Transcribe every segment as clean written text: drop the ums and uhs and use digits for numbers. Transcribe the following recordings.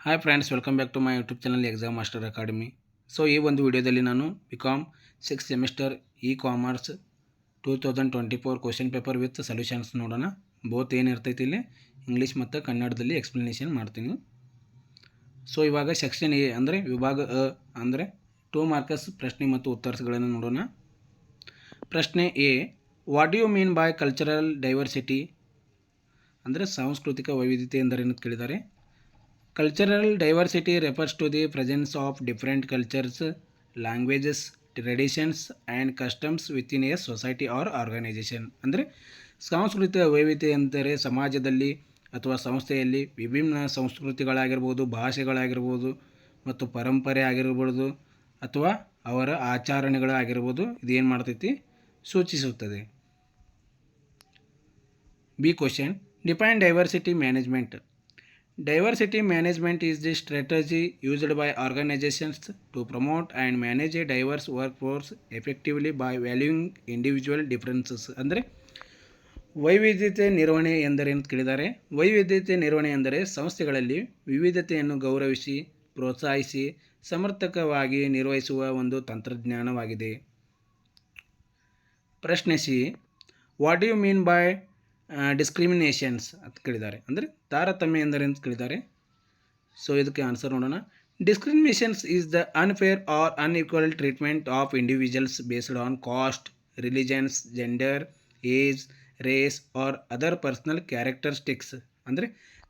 Hi friends, welcome back to my YouTube channel exam master academy. So ಈ ಒಂದು ವಿಡಿಯೋದಲ್ಲಿ ನಾನು BCom 6th semester commerce 2024 question paper with solutions ನೋಡೋಣ. Both ಏನಿರ್ತೈತಿ ಇಲ್ಲಿ ಇಂಗ್ಲೀಷ್ ಮತ್ತು ಕನ್ನಡದಲ್ಲಿ ಎಕ್ಸ್ಪ್ಲನೇಷನ್ ಮಾಡ್ತೀನಿ. ಸೊ ಇವಾಗ ಸೆಕ್ಷನ್ ಎ ಅಂದರೆ ವಿಭಾಗ ಅ ಅಂದರೆ 2 ಮಾರ್ಕಸ್ ಪ್ರಶ್ನೆ ಮತ್ತು ಉತ್ತರಗಳನ್ನು ನೋಡೋಣ. ಪ್ರಶ್ನೆ A, what do you mean by cultural diversity ಅಂದರೆ ಸಾಂಸ್ಕೃತಿಕ ವೈವಿಧ್ಯತೆ ಎಂದರೇನು ಕೇಳಿದ್ದಾರೆ. Cultural diversity refers to the presence of different cultures, languages, traditions and customs within a society or organization. ಅಂದರೆ ಸಾಂಸ್ಕೃತಿಕ ವೈವಿಧ್ಯತೆ ಎಂದರೆ ಸಮಾಜದಲ್ಲಿ ಅಥವಾ ಸಂಸ್ಥೆಯಲ್ಲಿ ವಿಭಿನ್ನ ಸಂಸ್ಕೃತಿಗಳಾಗಿರ್ಬೋದು, ಭಾಷೆಗಳಾಗಿರ್ಬೋದು ಮತ್ತು ಪರಂಪರೆ ಆಗಿರ್ಬೋದು ಅಥವಾ ಅವರ ಆಚರಣೆಗಳಾಗಿರ್ಬೋದು, ಇದೇನು ಮಾಡ್ತೈತಿ ಸೂಚಿಸುತ್ತದೆ. B question, define diversity management. Diversity management is the strategy used by organizations to promote and manage a diverse workforce effectively by valuing individual differences. ಅಂದರೆ ವೈವಿಧ್ಯತೆ ನಿರ್ವಹಣೆ ಎಂದರೇನು ಕೇಳಿದ್ದಾರೆ. ವೈವಿಧ್ಯತೆ ನಿರ್ವಹಣೆ ಎಂದರೆ ಸಂಸ್ಥೆಗಳಲ್ಲಿ ವಿವಿಧತೆಯನ್ನು ಗೌರವಿಸಿ ಪ್ರೋತ್ಸಾಹಿಸಿ ಸಮರ್ಥಕವಾಗಿ ನಿರ್ವಹಿಸುವ ಒಂದು ತಂತ್ರಜ್ಞಾನವಾಗಿದೆ. ಪ್ರಶ್ನೆ C, what do you mean by discriminations ಅಂತ ಕೇಳಿದ್ದಾರೆ. ಅಂದರೆ ತಾರತಮ್ಯ ಎಂದರೆ ಅಂತ ಕೇಳಿದ್ದಾರೆ. ಸೊ ಇದಕ್ಕೆ ಆನ್ಸರ್ ನೋಡೋಣ. Discriminations is the unfair or unequal treatment of individuals based on caste, religions, gender, age, race or other personal characteristics. ಅಂದರೆ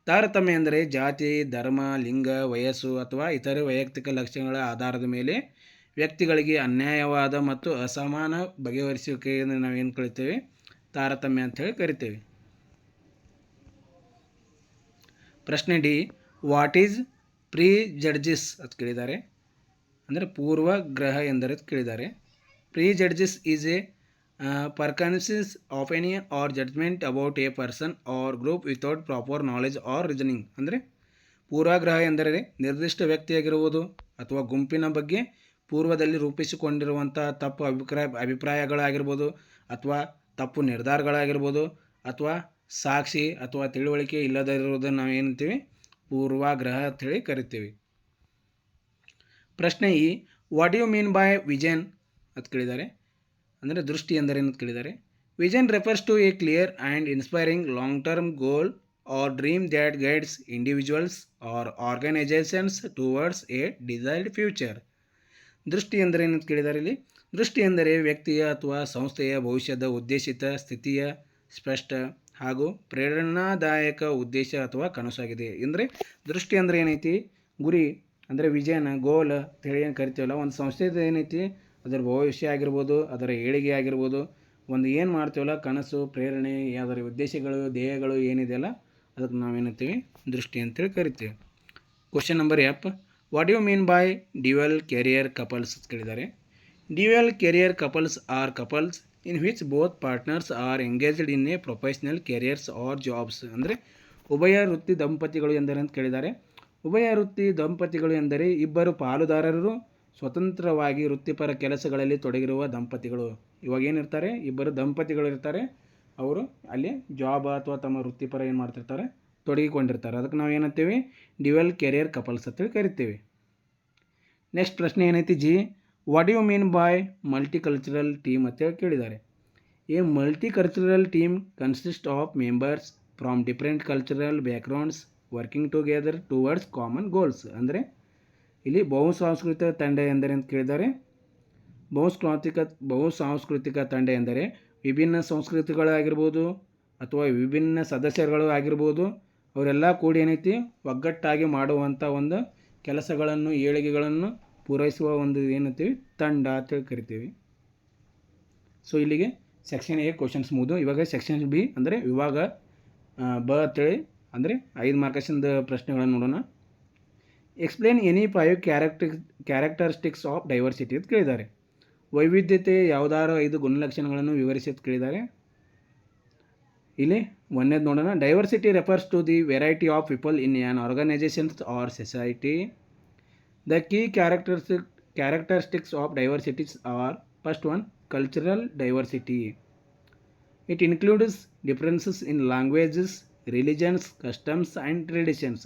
ತಾರತಮ್ಯ ಎಂದರೆ ಜಾತಿ, ಧರ್ಮ, ಲಿಂಗ, ವಯಸ್ಸು ಅಥವಾ ಇತರೆ ವೈಯಕ್ತಿಕ ಲಕ್ಷಣಗಳ ಆಧಾರದ ಮೇಲೆ ವ್ಯಕ್ತಿಗಳಿಗೆ ಅನ್ಯಾಯವಾದ ಮತ್ತು ಅಸಮಾನ ಬಗೆಹರಿಸುವಿಕೆಯನ್ನು ನಾವೇನು ಕರಿತೇವೆ ತಾರತಮ್ಯ ಅಂತ ಹೇಳಿ ಕರಿತೇವೆ. ಪ್ರಶ್ನೆ D, what is prejudice ಅಂತ ಕೇಳಿದ್ದಾರೆ. ಅಂದರೆ ಪೂರ್ವಗ್ರಹ ಎಂದರೆ ಕೇಳಿದ್ದಾರೆ. Prejudice is a preconceived opinion or judgement about a person or group without proper knowledge or reasoning. ಅಂದರೆ ಪೂರ್ವಗ್ರಹ ಎಂದರೆ ನಿರ್ದಿಷ್ಟ ವ್ಯಕ್ತಿಯಾಗಿರುವುದು ಅಥವಾ ಗುಂಪಿನ ಬಗ್ಗೆ ಪೂರ್ವದಲ್ಲಿ ರೂಪಿಸಿಕೊಂಡಿರುವಂಥ ತಪ್ಪು ಅಭಿಪ್ರಾಯಗಳಾಗಿರ್ಬೋದು ಅಥವಾ ತಪ್ಪು ನಿರ್ಧಾರಗಳಾಗಿರ್ಬೋದು ಅಥವಾ ಸಾಕ್ಷಿ ಅಥವಾ ತಿಳುವಳಿಕೆ ಇಲ್ಲದಿರುವುದನ್ನು ನಾವು ಏನಂತೀವಿ ಪೂರ್ವಾಗ್ರಹ ಅಂತೇಳಿ ಕರಿತೀವಿ. ಪ್ರಶ್ನೆ E, what you mean by vision ಅಂತ ಕೇಳಿದ್ದಾರೆ. ಅಂದರೆ ದೃಷ್ಟಿ ಎಂದರೇನು ಅಂತ ಕೇಳಿದ್ದಾರೆ. Vision refers to a clear and inspiring long term goal or dream that guides individuals or organisations towards a desired future. ದೃಷ್ಟಿ ಎಂದರೇನು ಅಂತ ಕೇಳಿದ್ದಾರೆ. ಇಲ್ಲಿ ದೃಷ್ಟಿ ಎಂದರೆ ವ್ಯಕ್ತಿಯ ಅಥವಾ ಸಂಸ್ಥೆಯ ಭವಿಷ್ಯದ ಉದ್ದೇಶಿತ ಸ್ಥಿತಿಯ ಸ್ಪಷ್ಟ ಹಾಗೂ ಪ್ರೇರಣಾದಾಯಕ ಉದ್ದೇಶ ಅಥವಾ ಕನಸಾಗಿದೆ. ಅಂದರೆ ದೃಷ್ಟಿ ಅಂದರೆ ಏನೈತಿ ಗುರಿ ಅಂದರೆ ವಿಷನ್, ಗೋಲ್ ಅಂತೇಳಿ ಏನು ಕರಿತೀವಲ್ಲ, ಒಂದು ಸಂಸ್ಥೆದು ಏನೈತಿ ಅದರ ಭವಿಷ್ಯ ಆಗಿರ್ಬೋದು, ಅದರ ಏಳಿಗೆ ಆಗಿರ್ಬೋದು, ಒಂದು ಏನು ಮಾಡ್ತೀವಲ್ಲ ಕನಸು, ಪ್ರೇರಣೆ, ಅದರ ಉದ್ದೇಶಗಳು, ಧ್ಯೇಯಗಳು ಏನಿದೆಯಲ್ಲ ಅದಕ್ಕೆ ನಾವೇನಂತೀವಿ ದೃಷ್ಟಿ ಅಂತೇಳಿ ಕರಿತೀವಿ. Question number F, what you mean by dual career couples ಅಂತ ಕೇಳಿದ್ದಾರೆ. Dual career couples are couples in which both partners are engaged in a professional careers or jobs. ಅಂದರೆ ಉಭಯ ವೃತ್ತಿ ದಂಪತಿಗಳು ಎಂದರೆ ಅಂತ ಕೇಳಿದ್ದಾರೆ. ಉಭಯ ವೃತ್ತಿ ದಂಪತಿಗಳು ಎಂದರೆ ಇಬ್ಬರು ಪಾಲುದಾರರು ಸ್ವತಂತ್ರವಾಗಿ ವೃತ್ತಿಪರ ಕೆಲಸಗಳಲ್ಲಿ ತೊಡಗಿರುವ ದಂಪತಿಗಳು. ಇವಾಗ ಏನಿರ್ತಾರೆ, ಇಬ್ಬರು ದಂಪತಿಗಳು ಇರ್ತಾರೆ, ಅವರು ಅಲ್ಲಿ ಜಾಬ್ ಅಥವಾ ತಮ್ಮ ವೃತ್ತಿಪರ ಏನು ಮಾಡ್ತಿರ್ತಾರೆ ತೊಡಗಿಕೊಂಡಿರ್ತಾರೆ. ಅದಕ್ಕೆ ನಾವು ಏನಂತೀವಿ ಡ್ಯುಯಲ್ ಕೆರಿಯರ್ ಕಪಲ್ಸ್ ಅಂತೇಳಿ ಕರಿತೀವಿ. ನೆಕ್ಸ್ಟ್ ಪ್ರಶ್ನೆ ಏನೈತಿ G, what you mean by multicultural team ಅಂತೇಳಿ ಕೇಳಿದ್ದಾರೆ. A multicultural team consist of members from different cultural backgrounds working together towards common goals. ಅಂದರೆ ಇಲ್ಲಿ ಬಹುಸಾಂಸ್ಕೃತಿಕ ತಂಡ ಎಂದರೆ ಅಂತ ಕೇಳಿದ್ದಾರೆ. ಬಹುಸಾಂಸ್ಕೃತಿಕ ತಂಡ ಎಂದರೆ ವಿಭಿನ್ನ ಸಂಸ್ಕೃತಿಗಳಾಗಿರ್ಬೋದು ಅಥವಾ ವಿಭಿನ್ನ ಸದಸ್ಯರುಗಳು ಆಗಿರ್ಬೋದು, ಅವರೆಲ್ಲ ಕೂಡಿ ಏನೈತಿ ಒಗ್ಗಟ್ಟಾಗಿ ಮಾಡುವಂಥ ಒಂದು ಕೆಲಸಗಳನ್ನು ಏಳಿಗೆಗಳನ್ನು ಪೂರೈಸುವ ಒಂದು ಏನಂತೀವಿ ತಂಡ ಅಂತೇಳಿ ಕರಿತೀವಿ. ಸೊ ಇಲ್ಲಿಗೆ ಸೆಕ್ಷನ್ ಎ ಕ್ವಶನ್ಸ್ ಮುಗಿದು. ಇವಾಗ ಸೆಕ್ಷನ್ ಬಿ ಅಂದರೆ ವಿಭಾಗ ಬ ಅಂತೇಳಿ ಅಂದರೆ 5 ಮಾರ್ಕಸಿಂದ ಪ್ರಶ್ನೆಗಳನ್ನು ನೋಡೋಣ. Explain any 5 characteristics of diversity ಅಂತ ಕೇಳಿದ್ದಾರೆ. ವೈವಿಧ್ಯತೆ ಯಾವುದಾರು 5 ಗುಣಲಕ್ಷಣಗಳನ್ನು ವಿವರಿಸಿ ಅಂತ ಕೇಳಿದ್ದಾರೆ. ಇಲ್ಲಿ ಒಂದನೇದು ನೋಡೋಣ. Diversity refers to the variety of people in an organisations or society. The key characteristics of diversities are, first one, cultural diversity. It includes differences in languages, religions, customs and traditions.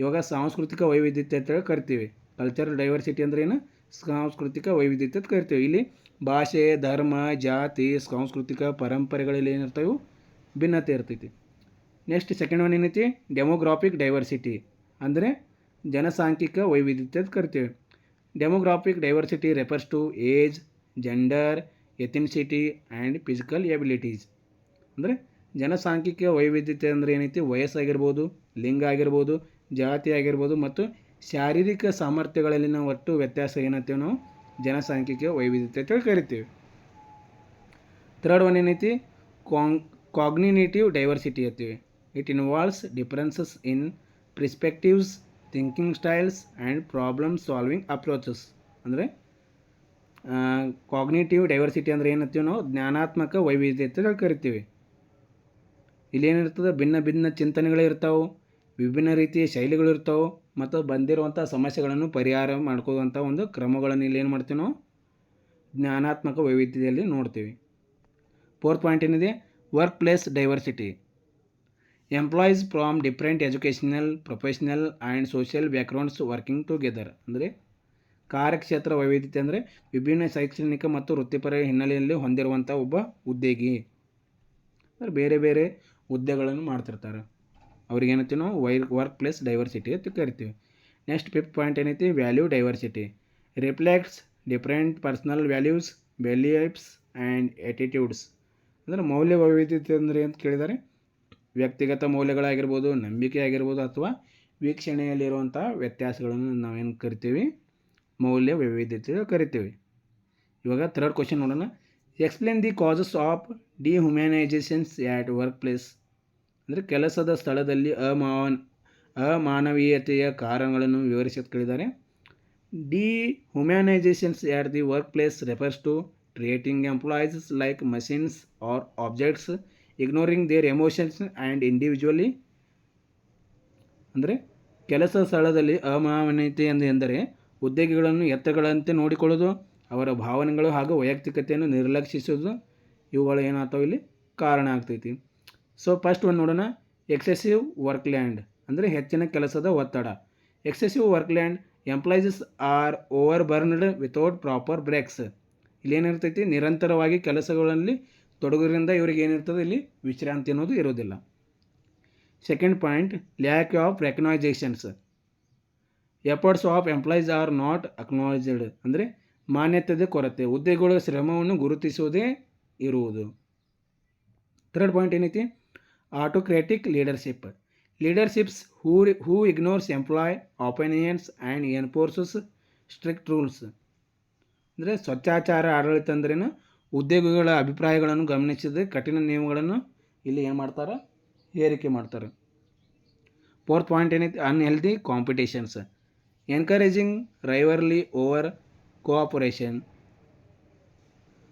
ಇವಾಗ ಸಾಂಸ್ಕೃತಿಕ ವೈವಿಧ್ಯತೆ ಅಂತ ಕರಿತೀವಿ. Cultural diversity ಅಂದ್ರೆ ಏನು? ಸಾಂಸ್ಕೃತಿಕ ವೈವಿಧ್ಯತೆ ಅಂತ ಕರಿತೀವಿ. ಇಲ್ಲಿ ಭಾಷೆ, ಧರ್ಮ, ಜಾತಿ, ಸಾಂಸ್ಕೃತಿಕ ಪರಂಪರೆಗಳಲ್ಲಿ ಏನಿರ್ತವೆ? ಭಿನ್ನತೆ ಇರ್ತೈತಿ. ನೆಕ್ಸ್ಟ್ ಸೆಕೆಂಡ್ ಒನ್ ಏನೈತಿ? ಡೆಮೋಗ್ರಾಫಿಕ್ ಡೈವರ್ಸಿಟಿ ಅಂದರೆ ಜನಸಾಂಖ್ಯಿಕ ವೈವಿಧ್ಯತೆ ಅಂತ ಕರಿತೀವಿ. Demographic diversity refers to age, gender, ethnicity and physical abilities. ಅಂದರೆ ಜನಸಾಂಖ್ಯಿಕ ವೈವಿಧ್ಯತೆ ಅಂದರೆ ಏನೈತಿ? ವಯಸ್ಸಾಗಿರ್ಬೋದು, ಲಿಂಗ ಆಗಿರ್ಬೋದು, ಜಾತಿ ಆಗಿರ್ಬೋದು ಮತ್ತು ಶಾರೀರಿಕ ಸಾಮರ್ಥ್ಯಗಳಲ್ಲಿನ ಒಟ್ಟು ವ್ಯತ್ಯಾಸ ಏನಂತೀವಿ ನಾವು? ಜನಸಾಂಖ್ಯಿಕ ವೈವಿಧ್ಯತೆ ಅಂತ ಕರಿತೀವಿ. ಥರ್ಡ್ ಒನ್ ಏನೈತಿ? ಕಾಗ್ನಿಟಿವ್ ಡೈವರ್ಸಿಟಿ ಅಂತೀವಿ. It involves differences in perspectives, thinking styles and problem solving approaches. ಅಂದರೆ ಕಾಗ್ನಿಟಿವ್ ಡೈವರ್ಸಿಟಿ ಅಂದರೆ ಏನಂತೀವಿ ನಾವು? ಜ್ಞಾನಾತ್ಮಕ ವೈವಿಧ್ಯತೆ ಅಂತ ಕರಿತೀವಿ. ಇಲ್ಲೇನಿರ್ತದೆ? ಭಿನ್ನ ಭಿನ್ನ ಚಿಂತನೆಗಳು ಇರ್ತಾವೆ, ವಿಭಿನ್ನ ರೀತಿಯ ಶೈಲಿಗಳು ಇರ್ತಾವೆ ಮತ್ತು ಬಂದಿರುವಂಥ ಸಮಸ್ಯೆಗಳನ್ನು ಪರಿಹಾರ ಮಾಡ್ಕೊಳ್ಳುವಂಥ ಒಂದು ಕ್ರಮಗಳನ್ನು ಇಲ್ಲಿ ಏನು ಮಾಡ್ತೀವಿ ನಾವು? ಜ್ಞಾನಾತ್ಮಕ ವೈವಿಧ್ಯತೆಯಲ್ಲಿ ನೋಡ್ತೀವಿ. ಫೋರ್ತ್ ಪಾಯಿಂಟ್ ಏನಿದೆ? Work place diversity. Employees from different educational, professional and social backgrounds working together. ಅಂದರೆ ಕಾರ್ಯಕ್ಷೇತ್ರ ವೈವಿಧ್ಯತೆ ಅಂದರೆ ವಿಭಿನ್ನ ಶೈಕ್ಷಣಿಕ ಮತ್ತು ವೃತ್ತಿಪರ ಹಿನ್ನೆಲೆಯಲ್ಲಿ ಹೊಂದಿರುವಂಥ ಒಬ್ಬ ಉದ್ಯೋಗಿ. ಅಂದರೆ ಬೇರೆ ಬೇರೆ ಹುದ್ದೆಗಳನ್ನು ಮಾಡ್ತಿರ್ತಾರೆ. ಅವ್ರಿಗೇನೈತಿ ನಾವು ವರ್ಕ್ ಪ್ಲೇಸ್ ಡೈವರ್ಸಿಟಿ ಅಂತ ಕರಿತೀವಿ. ನೆಕ್ಸ್ಟ್ ಫಿಫ್ತ್ ಪಾಯಿಂಟ್ ಏನೈತಿ? Value diversity. Reflects different personal values, beliefs and attitudes. ಅಂದರೆ ಮೌಲ್ಯ ವೈವಿಧ್ಯತೆ ಅಂದರೆ ಅಂತ ಕೇಳಿದರೆ ವ್ಯಕ್ತಿಗತ ಮೌಲ್ಯಗಳಾಗಿರ್ಬೋದು, ನಂಬಿಕೆ ಆಗಿರ್ಬೋದು ಅಥವಾ ವೀಕ್ಷಣೆಯಲ್ಲಿರುವಂಥ ವ್ಯತ್ಯಾಸಗಳನ್ನು ನಾವೇನು ಕರಿತೀವಿ? ಮೌಲ್ಯ ವೈವಿಧ್ಯತೆ ಕರಿತೀವಿ. ಇವಾಗ ಥರ್ಡ್ ಕ್ವಶನ್ ನೋಡೋಣ. Explain the causes of dehumanisations at work place. ಅಂದರೆ ಕೆಲಸದ ಸ್ಥಳದಲ್ಲಿ ಅಮಾನವೀಯತೆಯ ಕಾರಣಗಳನ್ನು ವಿವರಿಸಿ ಕೇಳಿದ್ದಾರೆ. Dehumanisations at the work place refers to treating employees like machines or objects, ignoring their emotions and individually. ಅಂದರೆ ಕೆಲಸ ಸ್ಥಳದಲ್ಲಿ ಅಮಾನವೀಯತೆ ಎಂದರೆ ಉದ್ಯೋಗಿಗಳನ್ನು ಎತ್ತರಗಳಂತೆ ನೋಡಿಕೊಳ್ಳೋದು, ಅವರ ಭಾವನೆಗಳು ಹಾಗೂ ವೈಯಕ್ತಿಕತೆಯನ್ನು ನಿರ್ಲಕ್ಷಿಸೋದು, ಇವುಗಳು ಏನಾಗ್ತಾವೆ ಇಲ್ಲಿ ಕಾರಣ ಆಗ್ತೈತಿ. ಸೊ ಫಸ್ಟ್ ಒಂದು ನೋಡೋಣ. ಎಕ್ಸೆಸಿವ್ ವರ್ಕ್ ಲ್ಯಾಂಡ್ ಅಂದರೆ ಹೆಚ್ಚಿನ ಕೆಲಸದ ಒತ್ತಡ. Excessive workload employees are overburdened without proper breaks. ಇಲ್ಲೇನಿರ್ತೈತಿ? ನಿರಂತರವಾಗಿ ಕೆಲಸಗಳಲ್ಲಿ ತೊಡಗೋದ್ರಿಂದ ಇವ್ರಿಗೆ ಏನಿರ್ತದೆ? ಇಲ್ಲಿ ವಿಶ್ರಾಂತಿ ಅನ್ನೋದು ಇರೋದಿಲ್ಲ. Second point, lack of recognitions. Efforts of employees are not acknowledged. ಅಂದರೆ ಮಾನ್ಯತೆಯ ಕೊರತೆ, ಉದ್ಯೋಗಿಗಳ ಶ್ರಮವನ್ನು ಗುರುತಿಸುವುದೇ ಇರುವುದು. ಥರ್ಡ್ ಪಾಯಿಂಟ್ ಏನೈತಿ? Autocratic leadership. Leaderships who ignores employee opinions and enforces strict rules. ಅಂದರೆ ಸ್ವಚ್ಛಾಚಾರ ಆಡಳಿತ ಅಂದ್ರೇನು? ಉದ್ಯೋಗಿಗಳ ಅಭಿಪ್ರಾಯಗಳನ್ನು ಗಮನಿಸದೆ ಕಠಿಣ ನಿಯಮಗಳನ್ನು ಇಲ್ಲಿ ಏನು ಮಾಡ್ತಾರೆ? ಹೇರಿಕೆ ಮಾಡ್ತಾರೆ. ಫೋರ್ತ್ ಪಾಯಿಂಟ್ ಏನೈತಿ? Unhealthy competitions. Encouraging rivalry over cooperation.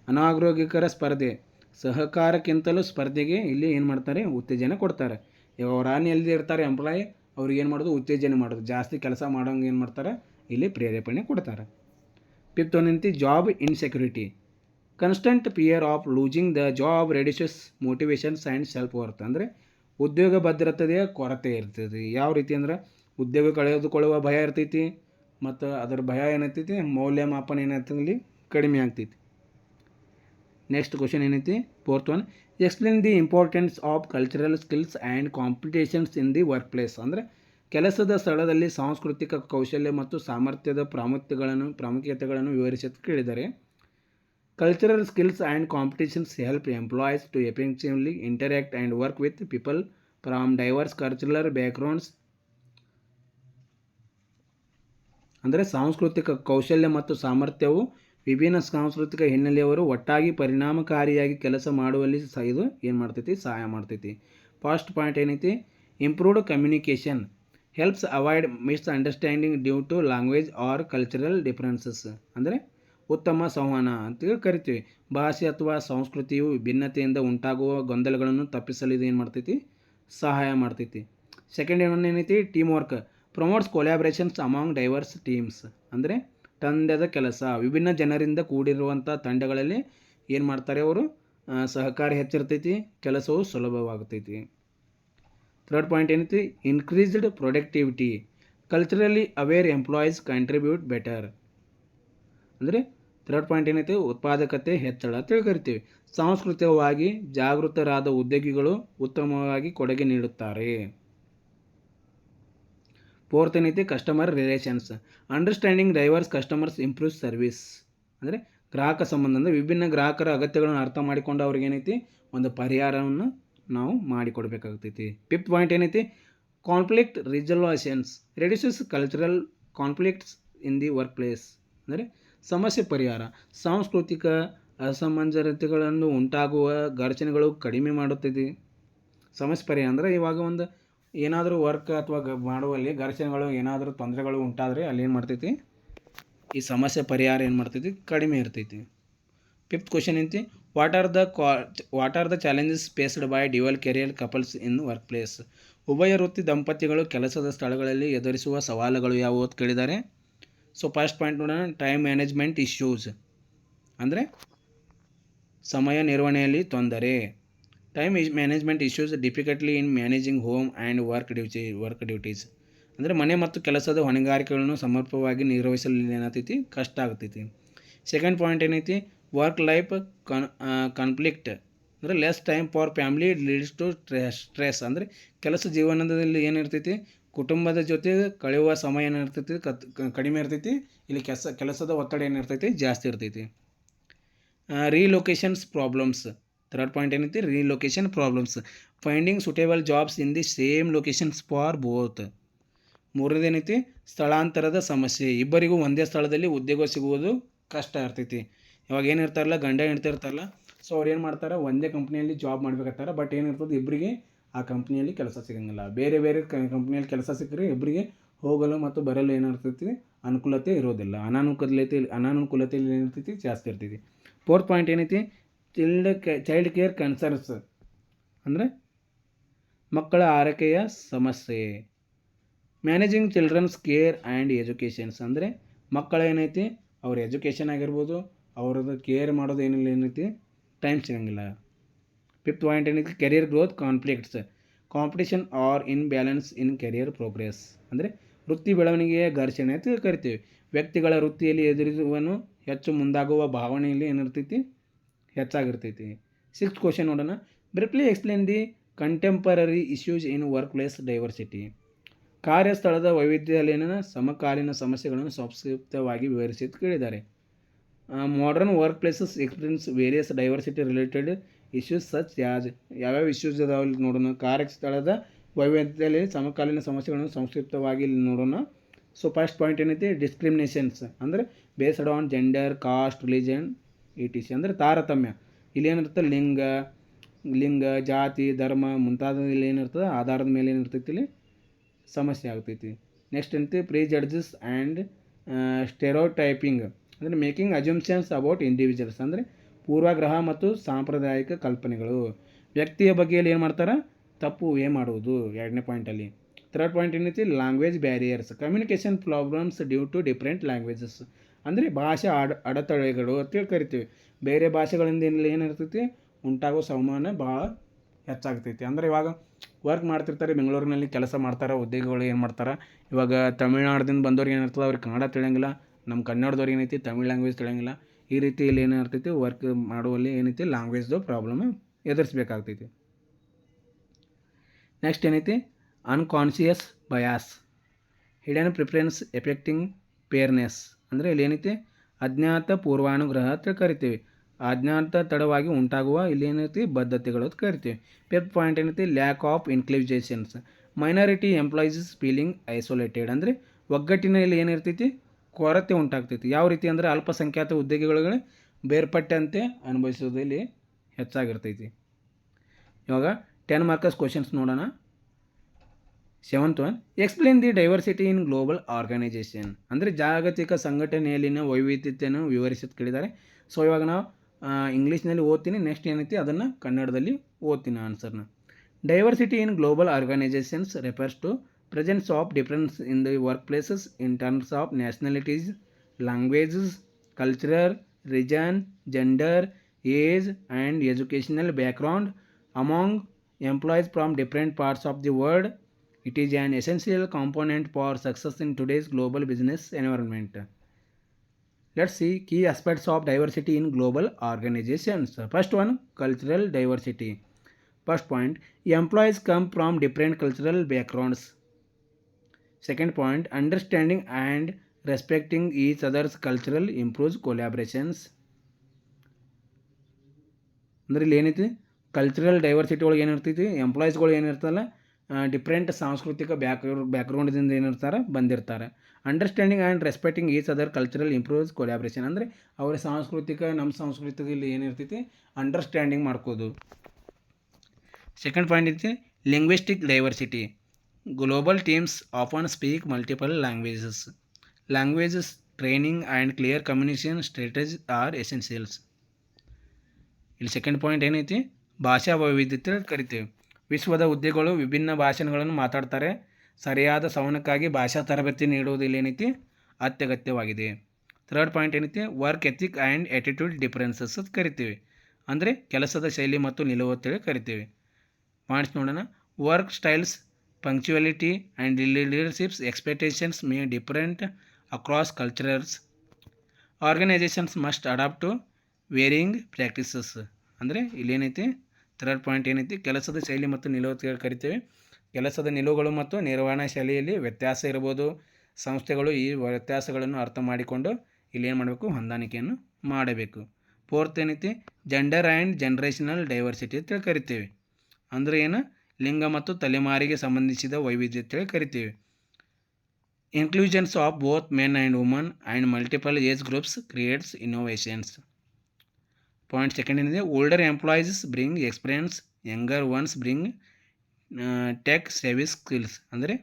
ಅನಾರೋಗ್ಯಕರ ಸ್ಪರ್ಧೆ. ಸಹಕಾರಕ್ಕಿಂತಲೂ ಸ್ಪರ್ಧೆಗೆ ಇಲ್ಲಿ ಏನು ಮಾಡ್ತಾರೆ? ಉತ್ತೇಜನ ಕೊಡ್ತಾರೆ. ಇವಾಗ ಅವ್ರು ಅನ್ಹೆಲ್ದಿ ಇರ್ತಾರೆ ಎಂಪ್ಲಾಯಿ, ಅವ್ರಿಗೆ ಏನು ಮಾಡೋದು? ಉತ್ತೇಜನ ಮಾಡೋದು, ಜಾಸ್ತಿ ಕೆಲಸ ಮಾಡೋಂಗೆ ಏನು ಮಾಡ್ತಾರೆ? ಇಲ್ಲಿ ಪ್ರೇರೇಪಣೆ ಕೊಡ್ತಾರೆ. ಫಿಫ್ತ್ ಒನ್ ಏನೈತಿ? Job insecurity. Constant fear of losing the job reduces motivations and self worth. ಅಂದರೆ ಉದ್ಯೋಗ ಭದ್ರತೆಯ ಕೊರತೆ ಇರ್ತೈತಿ. ಯಾವ ರೀತಿ ಅಂದ್ರೆ ಉದ್ಯೋಗ ಕಳೆದುಕೊಳ್ಳುವ ಭಯ ಇರ್ತೈತಿ ಮತ್ತು ಅದರ ಭಯ ಏನೈತೈತಿ? ಮೌಲ್ಯಮಾಪನ ಏನೈತಿ? ಇಲ್ಲಿ ಕಡಿಮೆ ಆಗ್ತೈತಿ. ನೆಕ್ಸ್ಟ್ ಕ್ವಶನ್ ಏನೈತಿ? Fourth one, explain the importance of cultural skills and competitions in the work place. ಅಂದರೆ ಕೆಲಸದ ಸ್ಥಳದಲ್ಲಿ ಸಾಂಸ್ಕೃತಿಕ ಕೌಶಲ್ಯ ಮತ್ತು ಸಾಮರ್ಥ್ಯದ ಪ್ರಾಮುಖ್ಯತೆಗಳನ್ನು ವಿವರಿಸಿ ಕೇಳಿದ್ದಾರೆ. Cultural skills and competitions help employees to effectively interact and work with people from diverse cultural backgrounds. ಅಂದರೆ ಸಾಂಸ್ಕೃತಿಕ ಕೌಶಲ್ಯ ಮತ್ತು ಸಾಮರ್ಥ್ಯವು ವಿಭಿನ್ನ ಸಾಂಸ್ಕೃತಿಕ ಹಿನ್ನೆಲೆಯವರು ಒಟ್ಟಾಗಿ ಪರಿಣಾಮಕಾರಿಯಾಗಿ ಕೆಲಸ ಮಾಡುವಲ್ಲಿ ಇದು ಏನು ಮಾಡ್ತೈತಿ? ಸಹಾಯ ಮಾಡ್ತೈತಿ. ಫಸ್ಟ್ ಪಾಯಿಂಟ್ ಏನೈತಿ? Improved communication helps avoid misunderstanding due to language or cultural differences. ಅಂದರೆ ಉತ್ತಮ ಸಂವಹನ ಅಂತ ಕರಿತೀವಿ. ಭಾಷೆ ಅಥವಾ ಸಂಸ್ಕೃತಿಯು ಭಿನ್ನತೆಯಿಂದ ಉಂಟಾಗುವ ಗೊಂದಲಗಳನ್ನು ತಪ್ಪಿಸಲು ಇದು ಏನು ಮಾಡ್ತೈತಿ? ಸಹಾಯ ಮಾಡ್ತೈತಿ. ಸೆಕೆಂಡ್ ಒನ್ ಏನೈತಿ? Teamwork promotes collaborations among diverse teams. ಅಂದರೆ ತಂಡದ ಕೆಲಸ, ವಿಭಿನ್ನ ಜನರಿಂದ ಕೂಡಿರುವಂಥ ತಂಡಗಳಲ್ಲಿ ಏನು ಮಾಡ್ತಾರೆ? ಅವರು ಸಹಕಾರ ಹೆಚ್ಚಿರ್ತೈತಿ, ಕೆಲಸವು ಸುಲಭವಾಗ್ತೈತಿ. ಥರ್ಡ್ ಪಾಯಿಂಟ್ ಏನೈತಿ? Increased productivity culturally aware employees contribute better. ಅಂದರೆ ಥರ್ಡ್ ಪಾಯಿಂಟ್ ಏನೈತೆ, ಉತ್ಪಾದಕತೆ ಹೆಚ್ಚಳ ಅಂತೇಳಿ ಕರಿತೀವಿ. ಸಾಂಸ್ಕೃತಿಕವಾಗಿ ಜಾಗೃತರಾದ ಉದ್ಯೋಗಿಗಳು ಉತ್ತಮವಾಗಿ ಕೊಡುಗೆ ನೀಡುತ್ತಾರೆ. ಫೋರ್ತ್ ಏನೈತಿ, customer relations. Understanding diverse customers improve service. ಅಂದರೆ ಗ್ರಾಹಕ ಸಂಬಂಧ ಅಂದರೆ ವಿಭಿನ್ನ ಗ್ರಾಹಕರ ಅಗತ್ಯಗಳನ್ನು ಅರ್ಥ ಮಾಡಿಕೊಂಡು ಅವ್ರಿಗೆ ಏನೈತಿ ಒಂದು ಪರಿಹಾರವನ್ನು ನಾವು ಮಾಡಿಕೊಡ್ಬೇಕಾಗ್ತೈತಿ. ಫಿಫ್ತ್ ಪಾಯಿಂಟ್ ಏನೈತಿ, conflict resolutions reduces cultural conflicts in the work place. ಅಂದರೆ ಸಮಸ್ಯೆ ಪರಿಹಾರ ಸಾಂಸ್ಕೃತಿಕ ಅಸಮಂಜಸತೆಗಳನ್ನು ಉಂಟಾಗುವ ಘರ್ಷಣೆಗಳು ಕಡಿಮೆ ಮಾಡುತ್ತದೆ. ಸಮಸ್ಯೆ ಪರಿಹಾರ ಅಂದರೆ ಇವಾಗ ಒಂದು ಏನಾದರೂ ವರ್ಕ್ ಅಥವಾ ಮಾಡುವಲ್ಲಿ ಘರ್ಷಣೆಗಳು ಏನಾದರೂ ತೊಂದರೆಗಳು ಉಂಟಾದರೆ ಅಲ್ಲಿ ಏನು ಮಾಡ್ತೈತಿ, ಈ ಸಮಸ್ಯೆ ಪರಿಹಾರ ಏನು ಮಾಡ್ತೈತಿ, ಕಡಿಮೆ ಇರ್ತೈತಿ. ಫಿಫ್ತ್ ಕ್ವಶನ್ ಏನೈತಿ, what are the challenges faced by dual career couples in work place. ಉಭಯ ವೃತ್ತಿ ದಂಪತಿಗಳು ಕೆಲಸದ ಸ್ಥಳಗಳಲ್ಲಿ ಎದುರಿಸುವ ಸವಾಲುಗಳು ಯಾವುವು ಅಂತ ಕೇಳಿದ್ದಾರೆ. ಸೊ ಫಸ್ಟ್ ಪಾಯಿಂಟ್ ನೋಡೋಣ, ಟೈಮ್ ಮ್ಯಾನೇಜ್ಮೆಂಟ್ ಇಶ್ಯೂಸ್. ಅಂದರೆ ಸಮಯ ನಿರ್ವಹಣೆಯಲ್ಲಿ ತೊಂದರೆ. Time management issues difficultly in managing home and work duties. ಅಂದರೆ ಮನೆ ಮತ್ತು ಕೆಲಸದ ಹೊಣೆಗಾರಿಕೆಗಳನ್ನು ಸಮರ್ಪಕವಾಗಿ ನಿರ್ವಹಿಸಲು ಏನಾಗ್ತೈತಿ, ಕಷ್ಟ ಆಗ್ತೈತಿ. ಸೆಕೆಂಡ್ ಪಾಯಿಂಟ್ ಏನೈತಿ, ವರ್ಕ್ ಲೈಫ್ ಕಾನ್ಫ್ಲಿಕ್ಟ್. ಅಂದರೆ less time for family leads to stress. ಅಂದರೆ ಕೆಲಸ ಜೀವನದಲ್ಲಿ ಏನಿರ್ತೈತಿ, ಕುಟುಂಬದ ಜೊತೆ ಕಳೆಯುವ ಸಮಯ ಏನಿರ್ತೈತಿ ಕಡಿಮೆ ಇರ್ತೈತಿ. ಇಲ್ಲಿ ಕೆಲಸದ ಒತ್ತಡ ಏನಿರ್ತೈತಿ, ಜಾಸ್ತಿ ಇರ್ತೈತಿ. ರೀಲೊಕೇಶನ್ಸ್ ಪ್ರಾಬ್ಲಮ್ಸ್. ಥರ್ಡ್ ಪಾಯಿಂಟ್ ಏನೈತಿ, relocation problems. Finding suitable jobs in the same locations for both. ಮೂರನೇದೇನೈತಿ, ಸ್ಥಳಾಂತರದ ಸಮಸ್ಯೆ. ಇಬ್ಬರಿಗೂ ಒಂದೇ ಸ್ಥಳದಲ್ಲಿ ಉದ್ಯೋಗ ಸಿಗುವುದು ಕಷ್ಟ ಇರ್ತೈತಿ. ಇವಾಗ ಏನಿರ್ತಾರಲ್ಲ, ಗಂಡ ಹೆಂಡತಿ ಇರ್ತಾರಲ್ಲ, ಸೊ ಅವ್ರು ಏನು ಮಾಡ್ತಾರೆ, ಒಂದೇ ಕಂಪ್ನಿಯಲ್ಲಿ ಜಾಬ್ ಮಾಡ್ಬೇಕಾಗ್ತಾರೆ. ಬಟ್ ಏನಿರ್ತದೆ, ಇಬ್ಬರಿಗೆ ಆ ಕಂಪ್ನಿಯಲ್ಲಿ ಕೆಲಸ ಸಿಗೋಂಗಿಲ್ಲ. ಬೇರೆ ಬೇರೆ ಕಂಪ್ನಿಯಲ್ಲಿ ಕೆಲಸ ಸಿಕ್ಕರೆ ಇಬ್ಬರಿಗೆ ಹೋಗಲು ಮತ್ತು ಬರಲು ಏನಿರ್ತೈತಿ, ಅನುಕೂಲತೆ ಇರೋದಿಲ್ಲ. ಅನಾನುಕೂಲತೆಯಲ್ಲಿ ಏನಿರ್ತೈತಿ, ಜಾಸ್ತಿ ಇರ್ತೈತಿ. ಫೋರ್ತ್ ಪಾಯಿಂಟ್ ಏನೈತಿ, ಚೈಲ್ಡ್ ಕೇರ್ ಕನ್ಸರ್ನ್ಸ್. ಅಂದರೆ ಮಕ್ಕಳ ಆರೈಕೆಯ ಸಮಸ್ಯೆ. Managing children's care and educations. ಅಂದರೆ ಮಕ್ಕಳ ಏನೈತಿ, ಅವ್ರ ಎಜುಕೇಷನ್ ಆಗಿರ್ಬೋದು, ಅವ್ರದ್ದು ಕೇರ್ ಮಾಡೋದು ಏನೈತಿ, ಟೈಮ್ ಸಿಗೋಂಗಿಲ್ಲ. ಫಿಫ್ತ್ ಪಾಯಿಂಟ್ ಏನೈತಿ, career growth conflicts. Competition or imbalance in career progress. ಅಂದರೆ ವೃತ್ತಿ ಬೆಳವಣಿಗೆಯ ಘರ್ಷಣೆ ಅಂತ ಕರಿತೀವಿ. ವ್ಯಕ್ತಿಗಳ ವೃತ್ತಿಯಲ್ಲಿ ಎದುರಿಸುವನು ಹೆಚ್ಚು ಮುಂದಾಗುವ ಭಾವನೆಯಲ್ಲಿ ಏನಿರ್ತೈತಿ, ಹೆಚ್ಚಾಗಿರ್ತೈತಿ. ಸಿಕ್ಸ್ತ್ ಕ್ವಶನ್ ನೋಡೋಣ, briefly explain the contemporary issues in workplace diversity. ಕಾರ್ಯಸ್ಥಳದ ವೈವಿಧ್ಯತೆಯಲ್ಲಿನ ಸಮಕಾಲೀನ ಸಮಸ್ಯೆಗಳನ್ನು ಸಂಕ್ಷಿಪ್ತವಾಗಿ ವಿವರಿಸಿ ಕೇಳಿದ್ದಾರೆ. Modern workplaces experience various diversity related issues such as. ಯಾವ್ಯಾವ ಇಶ್ಯೂಸ್ ಅದಾವಲ್ಲಿ ನೋಡೋಣ. ಕಾರ್ಯಸ್ಥಳದ ವೈವಿಧ್ಯತೆಯಲ್ಲಿ ಸಮಕಾಲೀನ ಸಮಸ್ಯೆಗಳನ್ನು ಸಂಕ್ಷಿಪ್ತವಾಗಿ ಇಲ್ಲಿ ನೋಡೋಣ. ಸೊ ಫಸ್ಟ್ ಪಾಯಿಂಟ್ ಏನೈತಿ, ಡಿಸ್ಕ್ರಿಮಿನೇಷನ್ಸ್. ಅಂದರೆ based on gender, cost, religion, ETC. ಅಂದರೆ ತಾರತಮ್ಯ. ಇಲ್ಲಿ ಏನಿರ್ತದೆ, ಲಿಂಗ, ಜಾತಿ, ಧರ್ಮ ಮುಂತಾದ ಇಲ್ಲಿ ಏನಿರ್ತದೆ, ಆಧಾರದ ಮೇಲೆ ಏನಿರ್ತೈತಿ, ಇಲ್ಲಿ ಸಮಸ್ಯೆ ಆಗ್ತೈತಿ. ನೆಕ್ಸ್ಟ್ ಏನೈತಿ, ಪ್ರಿಜಡ್ಜಸ್ ಆ್ಯಂಡ್ ಸ್ಟೆರೋಟೈಪಿಂಗ್. ಅಂದರೆ ಮೇಕಿಂಗ್ ಅಜ್ಯೂಮ್ಷನ್ಸ್ ಅಬೌಟ್ ಇಂಡಿವಿಜುವಲ್ಸ್. ಅಂದರೆ ಪೂರ್ವಗ್ರಹ ಮತ್ತು ಸಾಂಪ್ರದಾಯಿಕ ಕಲ್ಪನೆಗಳು. ವ್ಯಕ್ತಿಯ ಬಗ್ಗೆ ಏನು ಮಾಡ್ತಾರೆ, ತಪ್ಪು ಮಾಡುವುದು. ಎರಡನೇ ಪಾಯಿಂಟಲ್ಲಿ. ಥರ್ಡ್ ಪಾಯಿಂಟ್ ಏನೈತಿ, language barriers. Communication problems due to different languages. ಅಂದರೆ ಭಾಷೆ ಅಡೆತಡೆಗಳು ಅಂತೇಳಿ ಕರಿತೀವಿ. ಬೇರೆ ಭಾಷೆಗಳಿಂದ ಏನಿರ್ತೈತಿ, ಉಂಟಾಗೋ ಸಂವಹನ ಭಾಳ ಹೆಚ್ಚಾಗ್ತೈತಿ. ಅಂದರೆ ಇವಾಗ ವರ್ಕ್ ಮಾಡ್ತಿರ್ತಾರೆ, ಬೆಂಗಳೂರಿನಲ್ಲಿ ಕೆಲಸ ಮಾಡ್ತಾರೆ ಉದ್ಯೋಗಿಗಳು. ಏನು ಮಾಡ್ತಾರೆ, ಇವಾಗ ತಮಿಳ್ನಾಡ್ದಿಂದ ಬಂದವ್ರಿಗೆ ಏನಿರ್ತದೆ, ಅವ್ರಿಗೆ ಕನ್ನಡ ತಿಳಿಯಂಗಿಲ್ಲ. ನಮ್ಮ ಕನ್ನಡದವ್ರಿಗೆ ಏನೈತಿ, ತಮಿಳ್ ಲ್ಯಾಂಗ್ವೇಜ್ ತಿಳಿಯಂಗಿಲ್ಲ. ಈ ರೀತಿ ಇಲ್ಲಿ ಏನಿರ್ತೈತಿ, ವರ್ಕ್ ಮಾಡುವಲ್ಲಿ ಏನೈತಿ, ಲ್ಯಾಂಗ್ವೇಜ್ದು ಪ್ರಾಬ್ಲಮ್ ಎದುರಿಸ್ಬೇಕಾಗ್ತೈತಿ. ನೆಕ್ಸ್ಟ್ ಏನೈತಿ, unconscious bias, hidden preference affecting fairness. ಅಂದರೆ ಇಲ್ಲಿ ಏನೈತಿ, ಅಜ್ಞಾತ ಪೂರ್ವಾನುಗ್ರಹ ಅಂತ ಕರಿತೀವಿ. ಅಜ್ಞಾತ ತಡವಾಗಿ ಉಂಟಾಗುವ ಇಲ್ಲಿ ಏನೈತಿ, ಬದ್ಧತೆಗಳು ಅಂತ ಕರಿತೀವಿ. ಫಿಫ್ತ್ ಪಾಯಿಂಟ್ ಏನೈತಿ, lack of inclusions. Minority employees feeling isolated. ಅಂದರೆ ಒಗ್ಗಟ್ಟಿನಲ್ಲಿ ಏನಿರ್ತೈತಿ, ಕೊರತೆ ಉಂಟಾಗ್ತೈತಿ. ಯಾವ ರೀತಿ ಅಂದರೆ ಅಲ್ಪಸಂಖ್ಯಾತ ಉದ್ಯೋಗಿಗಳಿಗೆ ಬೇರ್ಪಟ್ಟಂತೆ ಅನುಭವಿಸೋದು ಇಲ್ಲಿ ಹೆಚ್ಚಾಗಿರ್ತೈತಿ. ಇವಾಗ 10 ಮಾರ್ಕಸ್ ಕ್ವಶನ್ಸ್ ನೋಡೋಣ. 7th one, explain the diversity in global organisation. ಅಂದರೆ ಜಾಗತಿಕ ಸಂಘಟನೆಯಲ್ಲಿನ ವೈವಿಧ್ಯತೆಯನ್ನು ವಿವರಿಸೋದು ಕೇಳಿದ್ದಾರೆ. ಸೊ ಇವಾಗ ನಾವು ಇಂಗ್ಲೀಷ್ನಲ್ಲಿ ಓದ್ತೀನಿ, ನೆಕ್ಸ್ಟ್ ಏನೈತಿ ಅದನ್ನು ಕನ್ನಡದಲ್ಲಿ ಓದ್ತೀನಿ ಆನ್ಸರ್ನ. Diversity in global organisations refers to presence of difference in the workplaces in terms of nationalities, languages, culture, region, gender, age, and educational background among employees from different parts of the world. It is an essential component for success in today's global business environment. Let's see key aspects of diversity in global organizations. First one, cultural diversity. First point, employees come from different cultural backgrounds. Second point, understanding and respecting each other's cultural improves collaborations. ಅಂದ್ರೆ ಇಲ್ಲಿ ಏನೈತಿ cultural diversity ಒಳಗೆ ಏನಿರ್ತೈತಿ ಎಂಪ್ಲಾಯೀಸ್ಗಳು ಏನಿರ್ತಲ್ಲ different ಸಾಂಸ್ಕೃತಿಕ ಬ್ಯಾಕ್ಗ್ರೌಂಡ್ದಿಂದ ಏನಿರ್ತಾರೆ ಬಂದಿರ್ತಾರೆ. Understanding and respecting each other cultural improves collaboration ಅಂದರೆ ಅವರ ಸಾಂಸ್ಕೃತಿಕ ನಮ್ಮ ಸಾಂಸ್ಕೃತಿಕ ಇಲ್ಲಿ ಏನಿರ್ತೈತಿ ಅಂಡರ್ಸ್ಟ್ಯಾಂಡಿಂಗ್ ಮಾಡ್ಕೋದು. ಸೆಕೆಂಡ್ ಪಾಯಿಂಟ್ ಐತಿ linguistic diversity. Global teams often speak multiple languages. Languages training and clear communication strategy are essentials. ಇಲ್ಲಿ ಸೆಕೆಂಡ್ ಪಾಯಿಂಟ್ ಏನೈತಿ ಭಾಷಾ ವೈವಿಧ್ಯತೆ ಕರಿತೀವಿ. ವಿಶ್ವದ ಉದ್ಯೋಗಗಳು ವಿಭಿನ್ನ ಭಾಷೆಗಳನ್ನು ಮಾತಾಡ್ತಾರೆ. ಸರಿಯಾದ ಸಂವಹನಕ್ಕಾಗಿ ಭಾಷಾ ತರಬೇತಿ ನೀಡುವುದು ಇಲ್ಲಿ ಏನೈತಿ ಅತ್ಯಗತ್ಯವಾಗಿದೆ. ಥರ್ಡ್ ಪಾಯಿಂಟ್ ಏನೈತಿ work ethic and attitude differences ಕರಿತೀವಿ. ಅಂದರೆ ಕೆಲಸದ ಶೈಲಿ ಮತ್ತು ನಿಲುವು ಅಂತೇಳಿ ಕರಿತೀವಿ. ಪಾಯಿಂಟ್ಸ್ ನೋಡೋಣ. Work styles, punctuality and leaderships expectations may different across culturals. Organisations must adapt to varying practices. ಅಂದರೆ ಇಲ್ಲೇನೈತಿ ಥರ್ಡ್ ಪಾಯಿಂಟ್ ಏನೈತಿ ಕೆಲಸದ ಶೈಲಿ ಮತ್ತು ನಿಲುವು ಕರಿತೇವೆ. ಕೆಲಸದ ನಿಲುವುಗಳು ಮತ್ತು ನಿರ್ವಹಣಾ ಶೈಲಿಯಲ್ಲಿ ವ್ಯತ್ಯಾಸ ಇರ್ಬೋದು. ಸಂಸ್ಥೆಗಳು ಈ ವ್ಯತ್ಯಾಸಗಳನ್ನು ಅರ್ಥ ಮಾಡಿಕೊಂಡು ಇಲ್ಲೇನು ಮಾಡಬೇಕು ಹೊಂದಾಣಿಕೆಯನ್ನು ಮಾಡಬೇಕು. ಫೋರ್ತ್ ಏನೈತಿ ಜೆಂಡರ್ ಆ್ಯಂಡ್ ಜನ್ರೇಷನಲ್ ಡೈವರ್ಸಿಟಿ ಅಂತೇಳಿ ಕರಿತೀವಿ. ಅಂದರೆ ಏನು ಲಿಂಗ ಮತ್ತು ತಲೆಮಾರಿಗೆ ಸಂಬಂಧಿಸಿದ ವೈವಿಧ್ಯತೆ ಕರಿತೀವಿ. Inclusions of both men and women and multiple age groups creates innovations. Point second ಏನಿದೆ older employees bring experience, younger ones bring tech service skills. ಅಂದರೆ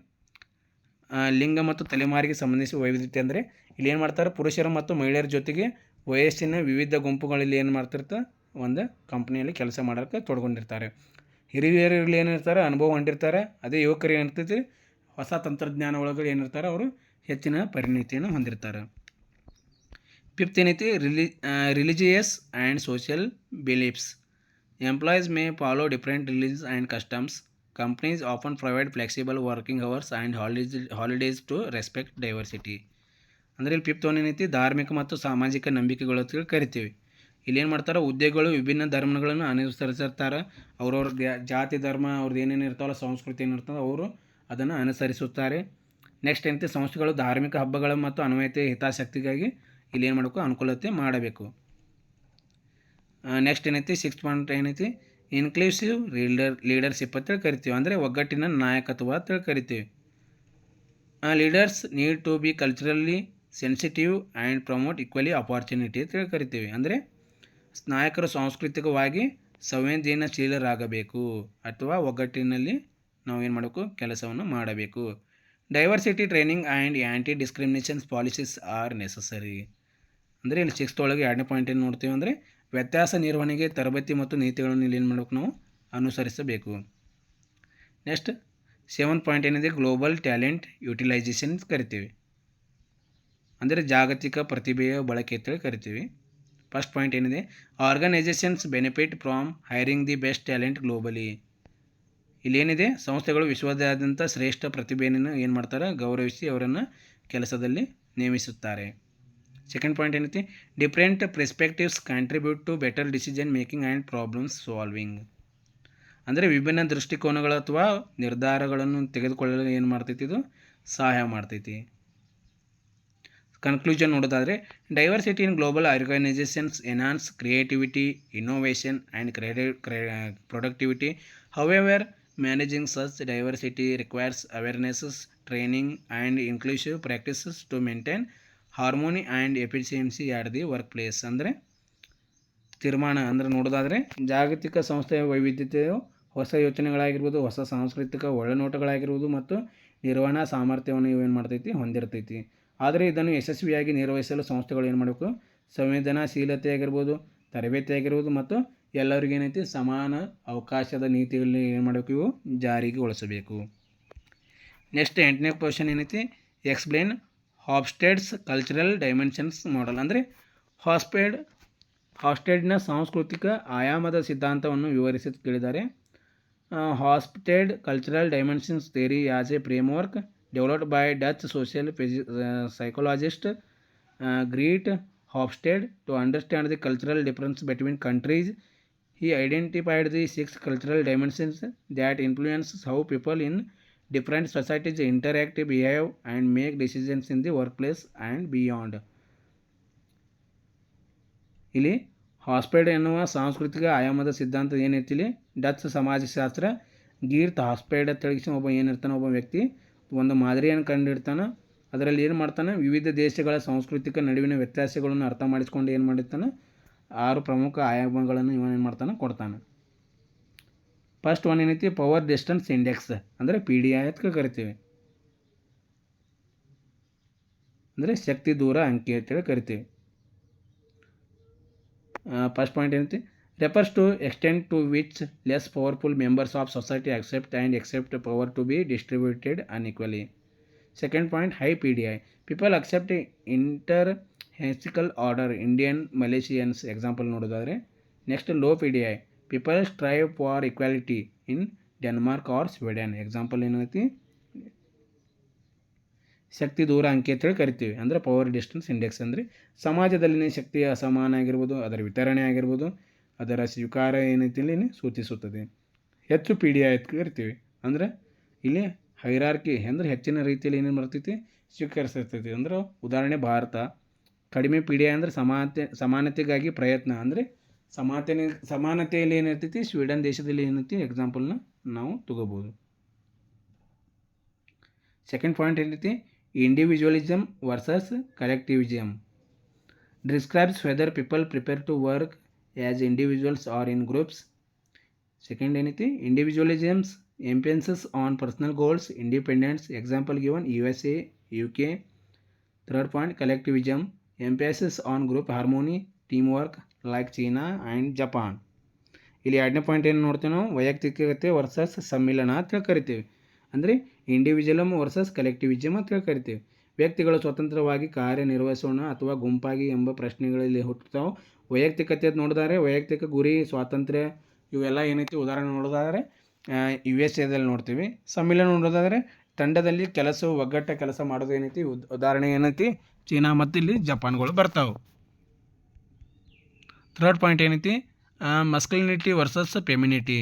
ಲಿಂಗ ಮತ್ತು ತಲೆಮಾರಿಗೆ ಸಂಬಂಧಿಸಿದ ವೈವಿಧ್ಯತೆ ಅಂದರೆ ಇಲ್ಲಿ ಏನು ಮಾಡ್ತಾರೆ ಪುರುಷರು ಮತ್ತು ಮಹಿಳೆಯರ ಜೊತೆಗೆ ವಯಸ್ಸಿನ ವಿವಿಧ ಗುಂಪುಗಳಲ್ಲಿ ಏನು ಮಾಡ್ತಿರ್ತಾರೆ ಒಂದು ಕಂಪ್ನಿಯಲ್ಲಿ ಕೆಲಸ ಮಾಡೋಕ್ಕೆ ತೊಡ್ಕೊಂಡಿರ್ತಾರೆ. ಹಿರಿಯರಲ್ಲಿ ಏನಿರ್ತಾರೆ ಅನುಭವ ಹೊಂದಿರ್ತಾರೆ. ಅದೇ ಯುವಕರು ಏನಿರ್ತೈತಿ ಹೊಸ ತಂತ್ರಜ್ಞಾನ ಒಳಗೆ ಏನಿರ್ತಾರೆ ಅವರು ಹೆಚ್ಚಿನ ಪರಿಣಿತಿಯನ್ನು ಹೊಂದಿರ್ತಾರೆ. ಫಿಫ್ತ್ ಏನೈತಿ religious and social beliefs. Employees may follow different religions and customs. Companies often provide flexible working hours and holidays to respect diversity. ಅಂದರೆ ಇಲ್ಲಿ ಫಿಫ್ತ್ ಒನ್ ಏನೈತಿ ಧಾರ್ಮಿಕ ಮತ್ತು ಸಾಮಾಜಿಕ ನಂಬಿಕೆಗಳು ಅಂತ ಕರಿತೀವಿ. ಇಲ್ಲೇನು ಮಾಡ್ತಾರೆ ಉದ್ಯೋಗಗಳು ವಿಭಿನ್ನ ಧರ್ಮಗಳನ್ನು ಅನುಸರಿಸಿರ್ತಾರೆ. ಅವ್ರವ್ರ ಜಾತಿ ಧರ್ಮ ಅವ್ರದ್ದು ಏನೇನು ಇರ್ತಾವಲ್ಲ ಸಂಸ್ಕೃತಿ ಏನಿರ್ತದೆ ಅವರು ಅದನ್ನು ಅನುಸರಿಸುತ್ತಾರೆ. ನೆಕ್ಸ್ಟ್ ಏನೈತಿ ಸಂಸ್ಥೆಗಳು ಧಾರ್ಮಿಕ ಹಬ್ಬಗಳು ಮತ್ತು ಅನ್ವಯತೆ ಹಿತಾಸಕ್ತಿಗಾಗಿ ಇಲ್ಲಿ ಏನು ಮಾಡಬೇಕು ಅನುಕೂಲತೆ ಮಾಡಬೇಕು. ನೆಕ್ಸ್ಟ್ ಏನೈತಿ ಸಿಕ್ಸ್ತ್ ಪಾಯಿಂಟ್ ಏನೈತಿ ಇನ್ಕ್ಲೂಸಿವ್ ಲೀಡರ್ಶಿಪ್ ಅಂತೇಳಿ ಕರಿತೀವಿ. ಅಂದರೆ ಒಗ್ಗಟ್ಟಿನ ನಾಯಕತ್ವ ಅಂತೇಳಿ ಕರಿತೀವಿ. Leaders need to be culturally sensitive and promote equally opportunity ಅಂತೇಳಿ ಕರಿತೀವಿ. ಅಂದರೆ ನಾಯಕರು ಸಾಂಸ್ಕೃತಿಕವಾಗಿ ಸಂವೇದನಶೀಲರಾಗಬೇಕು ಅಥವಾ ಒಗ್ಗಟ್ಟಿನಲ್ಲಿ ನಾವು ಏನು ಮಾಡಬೇಕು ಕೆಲಸವನ್ನು ಮಾಡಬೇಕು. Diversity training and anti discriminations policies R necessary. ಅಂದರೆ ಇಲ್ಲಿ ಸಿಕ್ಸ್ತ್ ಒಳಗೆ ಎರಡನೇ ಪಾಯಿಂಟ್ ಏನು ನೋಡ್ತೀವಿ ಅಂದರೆ ವ್ಯತ್ಯಾಸ ನಿರ್ವಹಣೆಗೆ ತರಬೇತಿ ಮತ್ತು ನೀತಿಗಳನ್ನು ಇಲ್ಲಿ ಏನು ಮಾಡಬೇಕು ನಾವು ಅನುಸರಿಸಬೇಕು. ನೆಕ್ಸ್ಟ್ ಸೆವೆಂತ್ ಪಾಯಿಂಟ್ ಏನಿದೆ ಗ್ಲೋಬಲ್ ಟ್ಯಾಲೆಂಟ್ ಯುಟಿಲೈಸೇಷನ್ ಕರಿತೀವಿ. ಅಂದರೆ ಜಾಗತಿಕ ಪ್ರತಿಭೆಯ ಬಳಕೆ ಅಂತೇಳಿ ಕರಿತೀವಿ. ಫಸ್ಟ್ ಪಾಯಿಂಟ್ ಏನಿದೆ organizations benefit from hiring the best talent globally. ಇಲ್ಲೇನಿದೆ ಸಂಸ್ಥೆಗಳು ವಿಶ್ವದಾದ್ಯಂತ ಶ್ರೇಷ್ಠ ಪ್ರತಿಭೆಯನ್ನು ಏನು ಮಾಡ್ತಾರೆ ಗೌರವಿಸಿ ಅವರನ್ನು ಕೆಲಸದಲ್ಲಿ ನೇಮಿಸುತ್ತಾರೆ. ಸೆಕೆಂಡ್ ಪಾಯಿಂಟ್ ಏನೈತಿ different perspectives contribute to better decision making and problems solving. ಅಂದರೆ ವಿಭಿನ್ನ ದೃಷ್ಟಿಕೋನಗಳು ಅಥವಾ ನಿರ್ಧಾರಗಳನ್ನು ತೆಗೆದುಕೊಳ್ಳಲು ಏನು ಮಾಡ್ತೈತಿ ಇದು ಸಹಾಯ ಮಾಡ್ತೈತಿ. ಕನ್ಕ್ಲೂಷನ್ ನೋಡೋದಾದರೆ diversity in global organizations enhance creativity, innovation and productivity. However managing such diversity requires awarenesses, training and inclusive practices to maintain harmony and efficiency at the work place. ಅಂದರೆ ತೀರ್ಮಾನ ಅಂದರೆ ನೋಡೋದಾದರೆ ಜಾಗತಿಕ ಸಂಸ್ಥೆಯ ವೈವಿಧ್ಯತೆಯು ಹೊಸ ಯೋಚನೆಗಳಾಗಿರ್ಬೋದು, ಹೊಸ ಸಾಂಸ್ಕೃತಿಕ ಒಳನೋಟಗಳಾಗಿರ್ಬೋದು ಮತ್ತು ನಿರ್ವಹಣಾ ಸಾಮರ್ಥ್ಯವನ್ನು ಇವೇನು ಮಾಡ್ತೈತಿ ಹೊಂದಿರ್ತೈತಿ. ಆದರೆ ಇದನ್ನು ಯಶಸ್ವಿಯಾಗಿ ನಿರ್ವಹಿಸಲು ಸಂಸ್ಥೆಗಳು ಏನು ಮಾಡಬೇಕು ಸಂವೇದನಾಶೀಲತೆ ಆಗಿರ್ಬೋದು, ತರಬೇತಿ ಆಗಿರ್ಬೋದು ಮತ್ತು ಎಲ್ಲರಿಗೂ ಏನೈತಿ ಸಮಾನ ಅವಕಾಶದ ನೀತಿಗಳಲ್ಲಿ ಏನು ಮಾಡಬೇಕು ಇವು ಜಾರಿಗೊಳಿಸಬೇಕು. ನೆಕ್ಸ್ಟ್ 8ನೇ ಕ್ವಶನ್ ಏನೈತಿ ಎಕ್ಸ್ಪ್ಲೇನ್ ಹಾಫ್ಸ್ಟೆಡ್ಸ್ ಕಲ್ಚರಲ್ ಡೈಮೆನ್ಷನ್ಸ್ ಮಾಡೆಲ್. ಅಂದರೆ ಹಾಫ್ಸ್ಟೆಡ್ನ ಸಾಂಸ್ಕೃತಿಕ ಆಯಾಮದ ಸಿದ್ಧಾಂತವನ್ನು ವಿವರಿಸಿ ಕೇಳಿದ್ದಾರೆ. Hospted cultural dimensions theory as a framework developed by Dutch social psychologist Greet Hofstede to understand the cultural difference between countries. He identified the six cultural dimensions that influence how people in different societies interact, behave, and make decisions in the workplace and beyond. ಇಲ್ಲಿ ಹಾಸ್ಪೆಡ್ ಎನ್ನುವ ಸಾಂಸ್ಕೃತಿಕ ಆಯಾಮದ ಸಿದ್ಧಾಂತ ಏನೈತಿ ಇಲ್ಲಿ Dutch ಸಮಾಜಶಾಸ್ತ್ರ ಗೀರ್ತ್ ಹಾಸ್ಪೆಡ್ ಅಂತ ಹೇಳಿ ಒಬ್ಬ ಏನಿರ್ತಾನೆ ಒಬ್ಬ ವ್ಯಕ್ತಿ ಒಂದು ಮಾದರಿಯನ್ನು ಕಂಡಿಡ್ತಾನೆ. ಅದರಲ್ಲಿ ಏನು ಮಾಡ್ತಾನೆ, ವಿವಿಧ ದೇಶಗಳ ಸಾಂಸ್ಕೃತಿಕ ನಡುವಿನ ವ್ಯತ್ಯಾಸಗಳನ್ನು ಅರ್ಥ ಮಾಡಿಸ್ಕೊಂಡು ಏನು ಮಾಡಿರ್ತಾನೆ, 6 ಪ್ರಮುಖ ಆಯಾಮಗಳನ್ನು ಇವನು ಏನು ಮಾಡ್ತಾನೆ, ಕೊಡ್ತಾನೆ. ಫಸ್ಟ್ ಒನ್ ಏನೈತಿ, ಪವರ್ ಡಿಸ್ಟೆನ್ಸ್ ಇಂಡೆಕ್ಸ್ ಅಂದರೆ PDI ಅಂತ ಕರಿತೀವಿ. ಅಂದರೆ ಶಕ್ತಿ ದೂರ ಅಂಕಿ ಅಂತೇಳಿ ಕರಿತೀವಿ. ಫಸ್ಟ್ ಪಾಯಿಂಟ್ ಏನೈತಿ, refers to extent to which less powerful members of society accept power to be distributed unequally. Second point, high PDI. People accept inter-hierarchical order. Indian Malaysians example ನೋಡೋದಾದರೆ. Next low PDI. People strive for equality in Denmark or Sweden. Example ಏನೈತಿ, ಶಕ್ತಿ ದೂರ ಅಂಕಿ ಅಂತೇಳಿ ಕರಿತೀವಿ. ಅಂದರೆ power distance index ಅಂದರೆ ಸಮಾಜದಲ್ಲಿನ ಶಕ್ತಿಯ ಅಸಮಾನ ಆಗಿರ್ಬೋದು, ಅದರ ವಿತರಣೆ ಆಗಿರ್ಬೋದು, ಅದರ ಸ್ವೀಕಾರ ಏನೈತಿ ಇಲ್ಲಿ ಸೂಚಿಸುತ್ತದೆ. ಹೆಚ್ಚು PDI ಅಂತ ಕರಿತೀವಿ. ಅಂದರೆ ಇಲ್ಲಿ ಹೈರಾರ್ಕಿ ಅಂದರೆ ಹೆಚ್ಚಿನ ರೀತಿಯಲ್ಲಿ ಏನೇನು ಬರ್ತೈತಿ, ಸ್ವೀಕರಿಸಿರ್ತೈತಿ. ಅಂದ್ರೆ ಉದಾಹರಣೆ ಭಾರತ. ಕಡಿಮೆ PDI ಅಂದರೆ ಸಮಾನತೆಗಾಗಿ ಪ್ರಯತ್ನ, ಅಂದರೆ ಸಮಾನತೆಯಲ್ಲಿ ಏನಿರ್ತೈತಿ, ಸ್ವೀಡನ್ ದೇಶದಲ್ಲಿ ಏನೈತಿ ಎಕ್ಸಾಂಪಲ್ನ ನಾವು ತಗೋಬೋದು. ಸೆಕೆಂಡ್ ಪಾಯಿಂಟ್ ಏನೈತಿ, individualism versus collectivism. Describes whether people prepare to work as individuals or in groups. Second ಏನೈತಿ, individualisms emphasis on personal goals, independence. Example given, USA, UK. Third point, collectivism, emphasis on group harmony, teamwork, like China and Japan. ಇಲ್ಲಿ ಎರಡನೇ point ಏನು ನೋಡ್ತೀವಿ ನಾವು, ವೈಯಕ್ತಿಕತೆ versus ಸಮ್ಮಿಲನ ಅಂತ ಕರಿತೀವಿ. ಅಂದರೆ ಇಂಡಿವಿಜುವಲಮ್ versus ಕಲೆಕ್ಟಿವಿಸಮ್ ಅಂತ ಕರಿತೀವಿ. ವ್ಯಕ್ತಿಗಳು ಸ್ವತಂತ್ರವಾಗಿ ಕಾರ್ಯನಿರ್ವಹಿಸೋಣ ಅಥವಾ ಗುಂಪಾಗಿ ಎಂಬ ಪ್ರಶ್ನೆಗಳಲ್ಲಿ ಹುಟ್ಟುತ್ತಾವೆ. ವೈಯಕ್ತಿಕತೆ ನೋಡಿದರೆ ವೈಯಕ್ತಿಕ ಗುರಿ, ಸ್ವಾತಂತ್ರ್ಯ, ಇವೆಲ್ಲ ಏನೈತಿ ಉದಾಹರಣೆ ನೋಡೋದಾದರೆ USA ನೋಡ್ತೀವಿ. ಸಮ್ಮಿಲನ ನೋಡೋದಾದರೆ ತಂಡದಲ್ಲಿ ಕೆಲಸವು ಒಗ್ಗಟ್ಟ ಕೆಲಸ ಮಾಡೋದು ಏನೈತಿ ಉದಾಹರಣೆ ಏನೈತಿ ಚೀನಾ ಮತ್ತು ಇಲ್ಲಿ ಜಪಾನ್ಗಳು ಬರ್ತಾವೆ. ಥರ್ಡ್ ಪಾಯಿಂಟ್ ಏನೈತಿ, ಮಸ್ಕ್ಯುಲಿನಿಟಿ ವರ್ಸಸ್ ಫೆಮಿನಿಟಿ,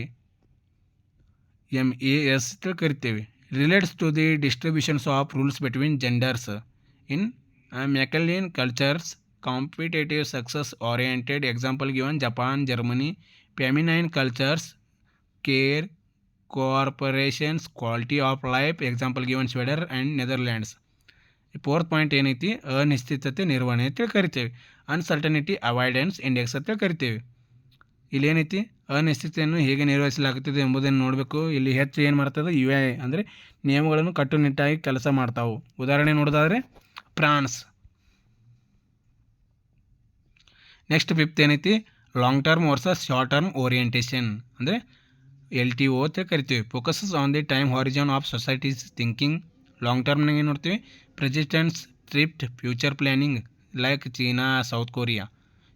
MAS ಕರಿತೀವಿ. Relates to the distributions of rules between genders in masculine cultures, competitive success oriented. Example given, Japan, Germany. Feminine cultures, care, corporations, quality of life. Example given, Sweden and Netherlands. Fourth point ಏನೈತಿ, ಅನಿಶ್ಚಿತತೆ ನಿರ್ವಹಣೆ ಅಂತ ಕರಿತೇವೆ. Uncertainty avoidance index ಅಂತ ಕರಿತೇವೆ. ಇಲ್ಲಿ ಏನೈತಿ, ಅನಿಶ್ಚಿತತೆಯನ್ನು ಹೇಗೆ ನಿರ್ವಹಿಸಲಾಗುತ್ತದೆ ಎಂಬುದನ್ನು ನೋಡಬೇಕು. ಇಲ್ಲಿ ಹೆಚ್ಚು ಏನು ಮಾಡ್ತದೆ, UI ಅಂದರೆ ನಿಯಮಗಳನ್ನು ಕಟ್ಟುನಿಟ್ಟಾಗಿ ಕೆಲಸ ಮಾಡ್ತಾವೆ. ಉದಾಹರಣೆ ನೋಡೋದಾದರೆ ಫ್ರಾನ್ಸ್. ನೆಕ್ಸ್ಟ್ ಫಿಫ್ತ್ ಏನೈತಿ, long term versus short term orientation ಅಂದರೆ LTO ಅಂತ ಕರಿತೀವಿ. Focuses on the time horizon of societies thinking. Long ಟರ್ಮ್ನಾಗ ಏನು ನೋಡ್ತೀವಿ, persistence, thrift, future planning like China, South Korea.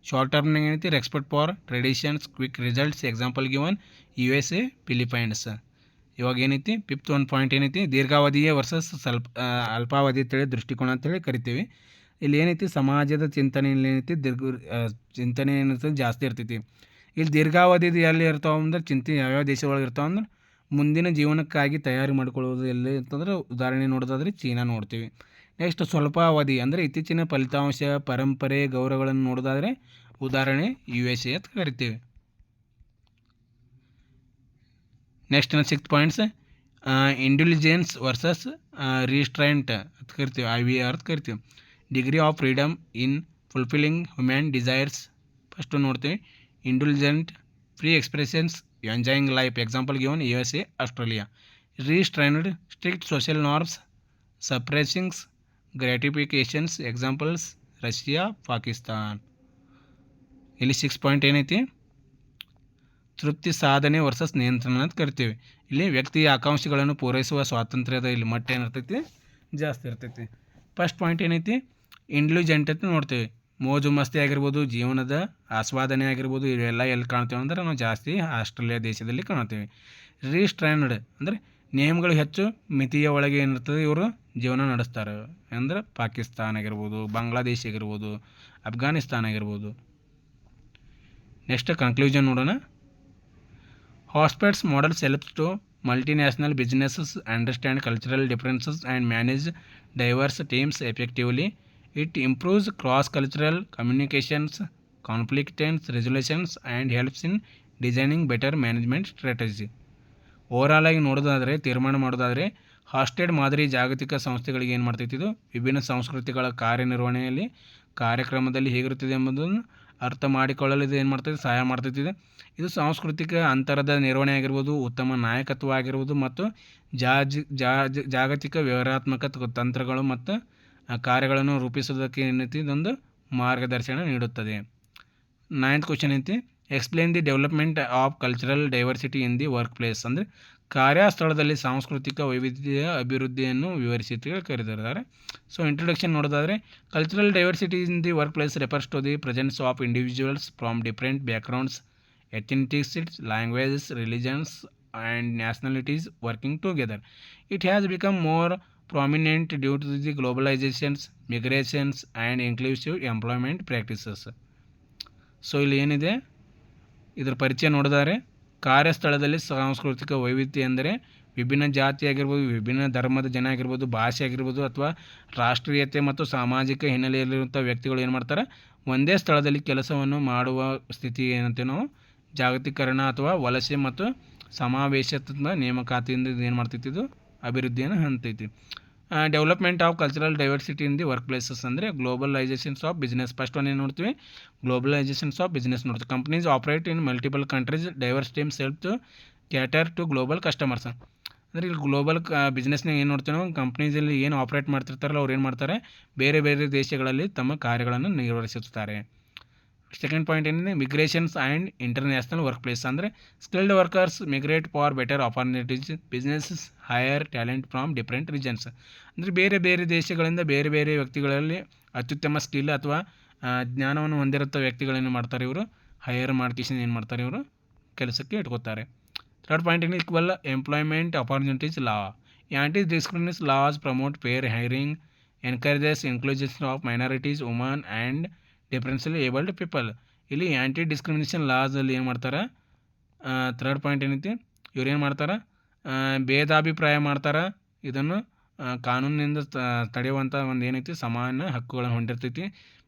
Short ಟರ್ಮ್ನಾಗ ಏನೈತಿ, respect for traditions, quick results. Example given, USA, Philippines. ಇವಾಗ ಏನೈತಿ, ಫಿಫ್ತ್ ಒಂದು ಪಾಯಿಂಟ್ ಏನೈತಿ, ದೀರ್ಘಾವಧಿಯ ವರ್ಸಸ್ ಅಲ್ಪಾವಧಿ ಅಂತೇಳಿ ದೃಷ್ಟಿಕೋನ ಅಂತೇಳಿ ಕರಿತೀವಿ. ಇಲ್ಲಿ ಏನೈತಿ, ಸಮಾಜದ ಚಿಂತನೆಯಲ್ಲಿ ಏನೈತಿ ಚಿಂತನೆ ಏನೈತಿ ಜಾಸ್ತಿ ಇರ್ತೈತಿ. ಇಲ್ಲಿ ದೀರ್ಘಾವಧಿದು ಎಲ್ಲಿ ಇರ್ತಾವೆ ಅಂದ್ರೆ ಚಿಂತೆ ಯಾವ್ಯಾವ ದೇಶದೊಳಗೆ ಇರ್ತಾವೆ ಅಂದ್ರೆ ಮುಂದಿನ ಜೀವನಕ್ಕಾಗಿ ತಯಾರಿ ಮಾಡ್ಕೊಳ್ಳೋದು ಎಲ್ಲಿ ಅಂತಂದ್ರೆ ಉದಾಹರಣೆ ನೋಡೋದಾದ್ರೆ ಚೀನಾ ನೋಡ್ತೀವಿ. ನೆಕ್ಸ್ಟ್ ಸ್ವಲ್ಪ ಅವಧಿ ಅಂದರೆ ಇತ್ತೀಚಿನ ಫಲಿತಾಂಶ, ಪರಂಪರೆ, ಗೌರವಗಳನ್ನು ನೋಡೋದಾದರೆ ಉದಾಹರಣೆ USA ಅಂತ ಕರಿತೀವಿ. Next six points, intelligence versus restraint ಅಂತ ಕರಿತೀವಿ, IVR ಅಂತ ಕರಿತೀವಿ. Degree of freedom in fulfilling human desires. First ನೋಡ್ತೀವಿ, intelligent, free expressions, enjoying life. Example given, USA, Australia. Restrained, strict social norms, suppressings gratifications. Examples, Russia, Pakistan. ಇಲ್ಲಿ 6 point ಏನೈತಿ, ತೃಪ್ತಿ ಸಾಧನೆ versus ನಿಯಂತ್ರಣ ಅಂತ ಕರಿತೀವಿ. ಇಲ್ಲಿ ವ್ಯಕ್ತಿಯ ಆಕಾಂಕ್ಷೆಗಳನ್ನು ಪೂರೈಸುವ ಸ್ವಾತಂತ್ರ್ಯದ ಇಲ್ಲಿ ಮಟ್ಟ ಏನಿರ್ತೈತಿ ಜಾಸ್ತಿ ಇರ್ತೈತಿ. ಫಸ್ಟ್ ಪಾಯಿಂಟ್ ಏನೈತಿ, ಇಂಟೆಲಿಜೆಂಟ್ ಅಂತ ನೋಡ್ತೀವಿ. ಮೋಜು ಮಸ್ತಿ ಆಗಿರ್ಬೋದು, ಜೀವನದ ಆಸ್ವಾದನೆ ಆಗಿರ್ಬೋದು, ಇವೆಲ್ಲ ಎಲ್ಲಿ ಕಾಣ್ತೀವಿ ಅಂದ್ರೆ ನಾವು ಜಾಸ್ತಿ ಆಸ್ಟ್ರೇಲಿಯಾ ದೇಶದಲ್ಲಿ ಕಾಣ್ತೀವಿ. ರೀಸ್ಟ್ರೈನ್ಡ್ ಅಂದರೆ ನಿಯಮಗಳು ಹೆಚ್ಚು ಮಿತಿಯ ಒಳಗೆ ಏನಿರ್ತದೆ ಇವರು ಜೀವನ ನಡೆಸ್ತಾರೆ. ಅಂದರೆ ಪಾಕಿಸ್ತಾನ ಆಗಿರ್ಬೋದು, ಬಾಂಗ್ಲಾದೇಶ ಆಗಿರ್ಬೋದು, ಅಫ್ಘಾನಿಸ್ತಾನ ಆಗಿರ್ಬೋದು. ನೆಕ್ಸ್ಟ್ ಕನ್ಕ್ಲೂಷನ್ ನೋಡೋಣ. Hofstede's models helps to multinational businesses understand cultural differences and manage diverse teams effectively. It improves cross-cultural communications, conflict resolutions, and helps in designing better management strategy. Overall ಆಗಿ ನೋಡೋದಾದರೆ, ತೀರ್ಮಾನ ಮಾಡೋದಾದರೆ, ಹಾಸ್ಟೆಡ್ ಮಾದರಿ ಜಾಗತಿಕ ಸಂಸ್ಥೆಗಳಿಗೆ ಏನು ಮಾಡ್ತೈತಿ, ಇದು ವಿಭಿನ್ನ ಸಂಸ್ಕೃತಿಗಳ ಕಾರ್ಯನಿರ್ವಹಣೆಯಲ್ಲಿ ಕಾರ್ಯಕ್ರಮದಲ್ಲಿ ಹೇಗಿರುತ್ತದೆ ಎಂಬುದನ್ನು ಅರ್ಥ ಮಾಡಿಕೊಳ್ಳಲು ಇದು ಏನು ಮಾಡ್ತೈತಿ, ಸಹಾಯ ಮಾಡ್ತೈತಿ. ಇದು ಸಾಂಸ್ಕೃತಿಕ ಅಂತರದ ನಿರ್ವಹಣೆ ಆಗಿರ್ಬೋದು, ಉತ್ತಮ ನಾಯಕತ್ವ ಆಗಿರ್ಬೋದು ಮತ್ತು ಜಾಗತಿಕ ವ್ಯವಹಾರಾತ್ಮಕ ತಂತ್ರಗಳು ಮತ್ತು ಕಾರ್ಯಗಳನ್ನು ರೂಪಿಸೋದಕ್ಕೆ ಏನೈತಿ ಇದೊಂದು ಮಾರ್ಗದರ್ಶನ ನೀಡುತ್ತದೆ. 9th ಕ್ವೆಶ್ಚನ್ ಐತಿ, explain the development of cultural diversity in the work place. ಅಂದರೆ ಕಾರ್ಯಸ್ಥಳದಲ್ಲಿ ಸಾಂಸ್ಕೃತಿಕ ವೈವಿಧ್ಯತೆಯ ಅಭಿವೃದ್ಧಿಯನ್ನು ವಿವರಿಸಿ ಕರೆದಿದ್ದಾರೆ. ಸೊ ಇಂಟ್ರೊಡಕ್ಷನ್ ನೋಡೋದಾದರೆ, cultural diversity in the work place refers to the presence of individuals from different backgrounds, ethnicities, languages, religions, and nationalities working together. It has become more prominent due to the globalizations, migrations, and inclusive employment practices. So ಇಲ್ಲಿ ಏನಿದೆ ಇದರ ಪರಿಚಯ ನೋಡಿದರೆ, ಕಾರ್ಯಸ್ಥಳದಲ್ಲಿ ಸಾಂಸ್ಕೃತಿಕ ವೈವಿಧ್ಯ ಎಂದರೆ ವಿಭಿನ್ನ ಜಾತಿ ಆಗಿರ್ಬೋದು, ವಿಭಿನ್ನ ಧರ್ಮದ ಜನ ಆಗಿರ್ಬೋದು, ಭಾಷೆ ಆಗಿರ್ಬೋದು ಅಥವಾ ರಾಷ್ಟ್ರೀಯತೆ ಮತ್ತು ಸಾಮಾಜಿಕ ಹಿನ್ನೆಲೆಯಲ್ಲಿರುವಂಥ ವ್ಯಕ್ತಿಗಳು ಏನು ಮಾಡ್ತಾರೆ, ಒಂದೇ ಸ್ಥಳದಲ್ಲಿ ಕೆಲಸವನ್ನು ಮಾಡುವ ಸ್ಥಿತಿ ಏನಂತೆ ನಾವು ಜಾಗತೀಕರಣ ಅಥವಾ ವಲಸೆ ಮತ್ತು ಸಮಾವೇಶದ ನೇಮಕಾತಿಯಿಂದ ಏನು ಮಾಡ್ತೈತಿ, ಇದು ಅಭಿವೃದ್ಧಿಯನ್ನು ಹೊಂದೈತಿ. Development of cultural diversity in the workplaces ಅಂದರೆ globalisations of business. First one ಏನು ನೋಡ್ತೀವಿ, ಗ್ಲೋಬಲೈಸೇಷನ್ಸ್ ಆಫ್ ಬಿಸ್ನೆಸ್ ನೋಡ್ತೀವಿ. Companies operate in multiple countries, diverse teams help to cater to global customers. ಅಂದರೆ ಇಲ್ಲಿ ಗ್ಲೋಬಲ್ ಬಿಸ್ನೆಸ್ನಾಗ ಏನು ನೋಡ್ತೀವಿ ನಾವು, ಕಂಪ್ನೀಸಲ್ಲಿ ಏನು ಆಪ್ರೇಟ್ ಮಾಡ್ತಿರ್ತಾರಲ್ಲ ಅವ್ರು ಏನು ಮಾಡ್ತಾರೆ, ಬೇರೆ ಬೇರೆ ದೇಶಗಳಲ್ಲಿ ತಮ್ಮ ಕಾರ್ಯಗಳನ್ನು ನಿರ್ವಹಿಸುತ್ತಾರೆ. ಸೆಕೆಂಡ್ ಪಾಯಿಂಟ್ ಏನಿದೆ, migrations and international work place. ಅಂದರೆ skilled workers migrate for better opportunities, business hire talent from different regions. ಅಂದರೆ ಬೇರೆ ಬೇರೆ ದೇಶಗಳಿಂದ ಬೇರೆ ಬೇರೆ ವ್ಯಕ್ತಿಗಳಲ್ಲಿ ಅತ್ಯುತ್ತಮ ಸ್ಕಿಲ್ ಅಥವಾ ಜ್ಞಾನವನ್ನು ಹೊಂದಿರುತ್ತ ವ್ಯಕ್ತಿಗಳೇನು ಮಾಡ್ತಾರೆ, ಇವರು ಹೈಯರ್ ಮಾಡ್ಕೇಶನ್ ಏನು ಮಾಡ್ತಾರೆ, ಇವರು ಕೆಲಸಕ್ಕೆ ಇಟ್ಕೋತಾರೆ. ಥರ್ಡ್ ಪಾಯಿಂಟ್ ಏನು, equal employment opportunities law. Anti discrimination laws promote fair hiring, encourages inclusion of minorities, woman and differentially abled people. ಇಲ್ಲಿ ಆ್ಯಂಟಿ ಡಿಸ್ಕ್ರಿಮಿನೇಷನ್ ಲಾಸಲ್ಲಿ ಏನು ಮಾಡ್ತಾರೆ, ಥರ್ಡ್ ಪಾಯಿಂಟ್ ಏನೈತಿ, ಇವ್ರು ಏನು ಮಾಡ್ತಾರೆ, ಭೇದಾಭಿಪ್ರಾಯ ಮಾಡ್ತಾರೆ. ಇದನ್ನು ಕಾನೂನಿನಿಂದ ತಡೆಯುವಂಥ ಒಂದು ಏನೈತಿ ಸಮಾನ ಹಕ್ಕುಗಳನ್ನು ಹೊಂದಿರ್ತೈತಿ.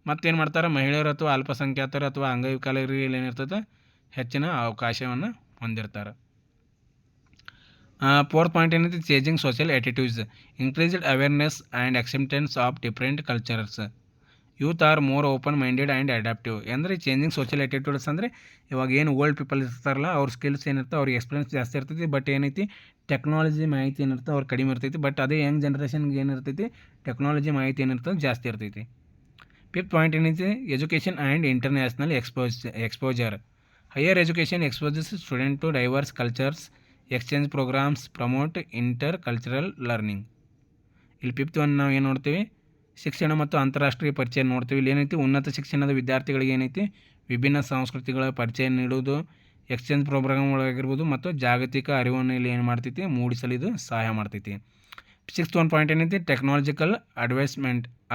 ಮತ್ತೇನು ಮಾಡ್ತಾರೆ, ಮಹಿಳೆಯರು ಅಥವಾ ಅಲ್ಪಸಂಖ್ಯಾತರು ಅಥವಾ ಅಂಗವಿಕಲರಿಗೆ ಏನಿರ್ತದೆ ಹೆಚ್ಚಿನ ಅವಕಾಶವನ್ನು ಹೊಂದಿರ್ತಾರೆ. ಫೋರ್ತ್ ಪಾಯಿಂಟ್ ಏನೈತಿ, changing social attitudes, increased awareness and acceptance of different cultures, youth are more open minded and adaptive. ಅಂದರೆ ಚೇಂಜಿಂಗ್ ಸೋಷಿಯಲ್ ಆ್ಯಟಿಟ್ಯೂಡ್ಸ್ ಅಂದರೆ ಇವಾಗ ಏನು ಓಲ್ಡ್ ಪೀಪಲ್ ಇರ್ತಾರಲ್ಲ ಅವ್ರ ಸ್ಕಿಲ್ಸ್ ಏನಿರ್ತದೆ, ಅವ್ರಿಗೆ ಎಕ್ಸ್ಪೀರಿಯನ್ಸ್ ಜಾಸ್ತಿ ಇರ್ತೈತಿ, ಬಟ್ ಏನೈತಿ ಟೆಕ್ನಾಲಜಿ ಮಾಹಿತಿ ಏನಿರ್ತದೆ ಅವ್ರು ಕಡಿಮೆ ಇರ್ತೈತಿ. ಬಟ್ ಅದೇ ಯಂಗ್ ಜನ್ರೇಷನ್ಗೆ ಏನಿರ್ತೈತಿ, ಟೆಕ್ನಾಲಜಿ ಮಾಹಿತಿ ಏನಿರ್ತದೆ ಜಾಸ್ತಿ ಇರ್ತೈತಿ. ಫಿಫ್ತ್ ಪಾಯಿಂಟ್ ಏನೈತಿ, education and international exposure. Higher education exposes student to diverse cultures, exchange programmes promote intercultural learning. ಇಲ್ಲಿ ಫಿಫ್ತ್ ಒನ್ ನಾವು ಏನು ನೋಡ್ತೀವಿ, ಶಿಕ್ಷಣ ಮತ್ತು ಅಂತಾರಾಷ್ಟ್ರೀಯ ಪರಿಚಯ ನೋಡ್ತೀವಿ. ಇಲ್ಲಿ ಏನೈತಿ, ಉನ್ನತ ಶಿಕ್ಷಣದ ವಿದ್ಯಾರ್ಥಿಗಳಿಗೆ ಏನೈತಿ ವಿಭಿನ್ನ ಸಂಸ್ಕೃತಿಗಳ ಪರಿಚಯ ನೀಡುವುದು, ಎಕ್ಸ್ಚೇಂಜ್ ಪ್ರೋಗ್ರಾಮ್ ಒಳಗಿರ್ಬೋದು ಮತ್ತು ಜಾಗತಿಕ ಅರಿವನ್ನು ಇಲ್ಲಿ ಏನು ಮಾಡ್ತೈತಿ, ಮೂಡಿಸಲು ಇದು ಸಹಾಯ ಮಾಡ್ತೈತಿ. ಸಿಕ್ಸ್ತ್ ಒನ್ ಪಾಯಿಂಟ್ ಏನೈತಿ, technological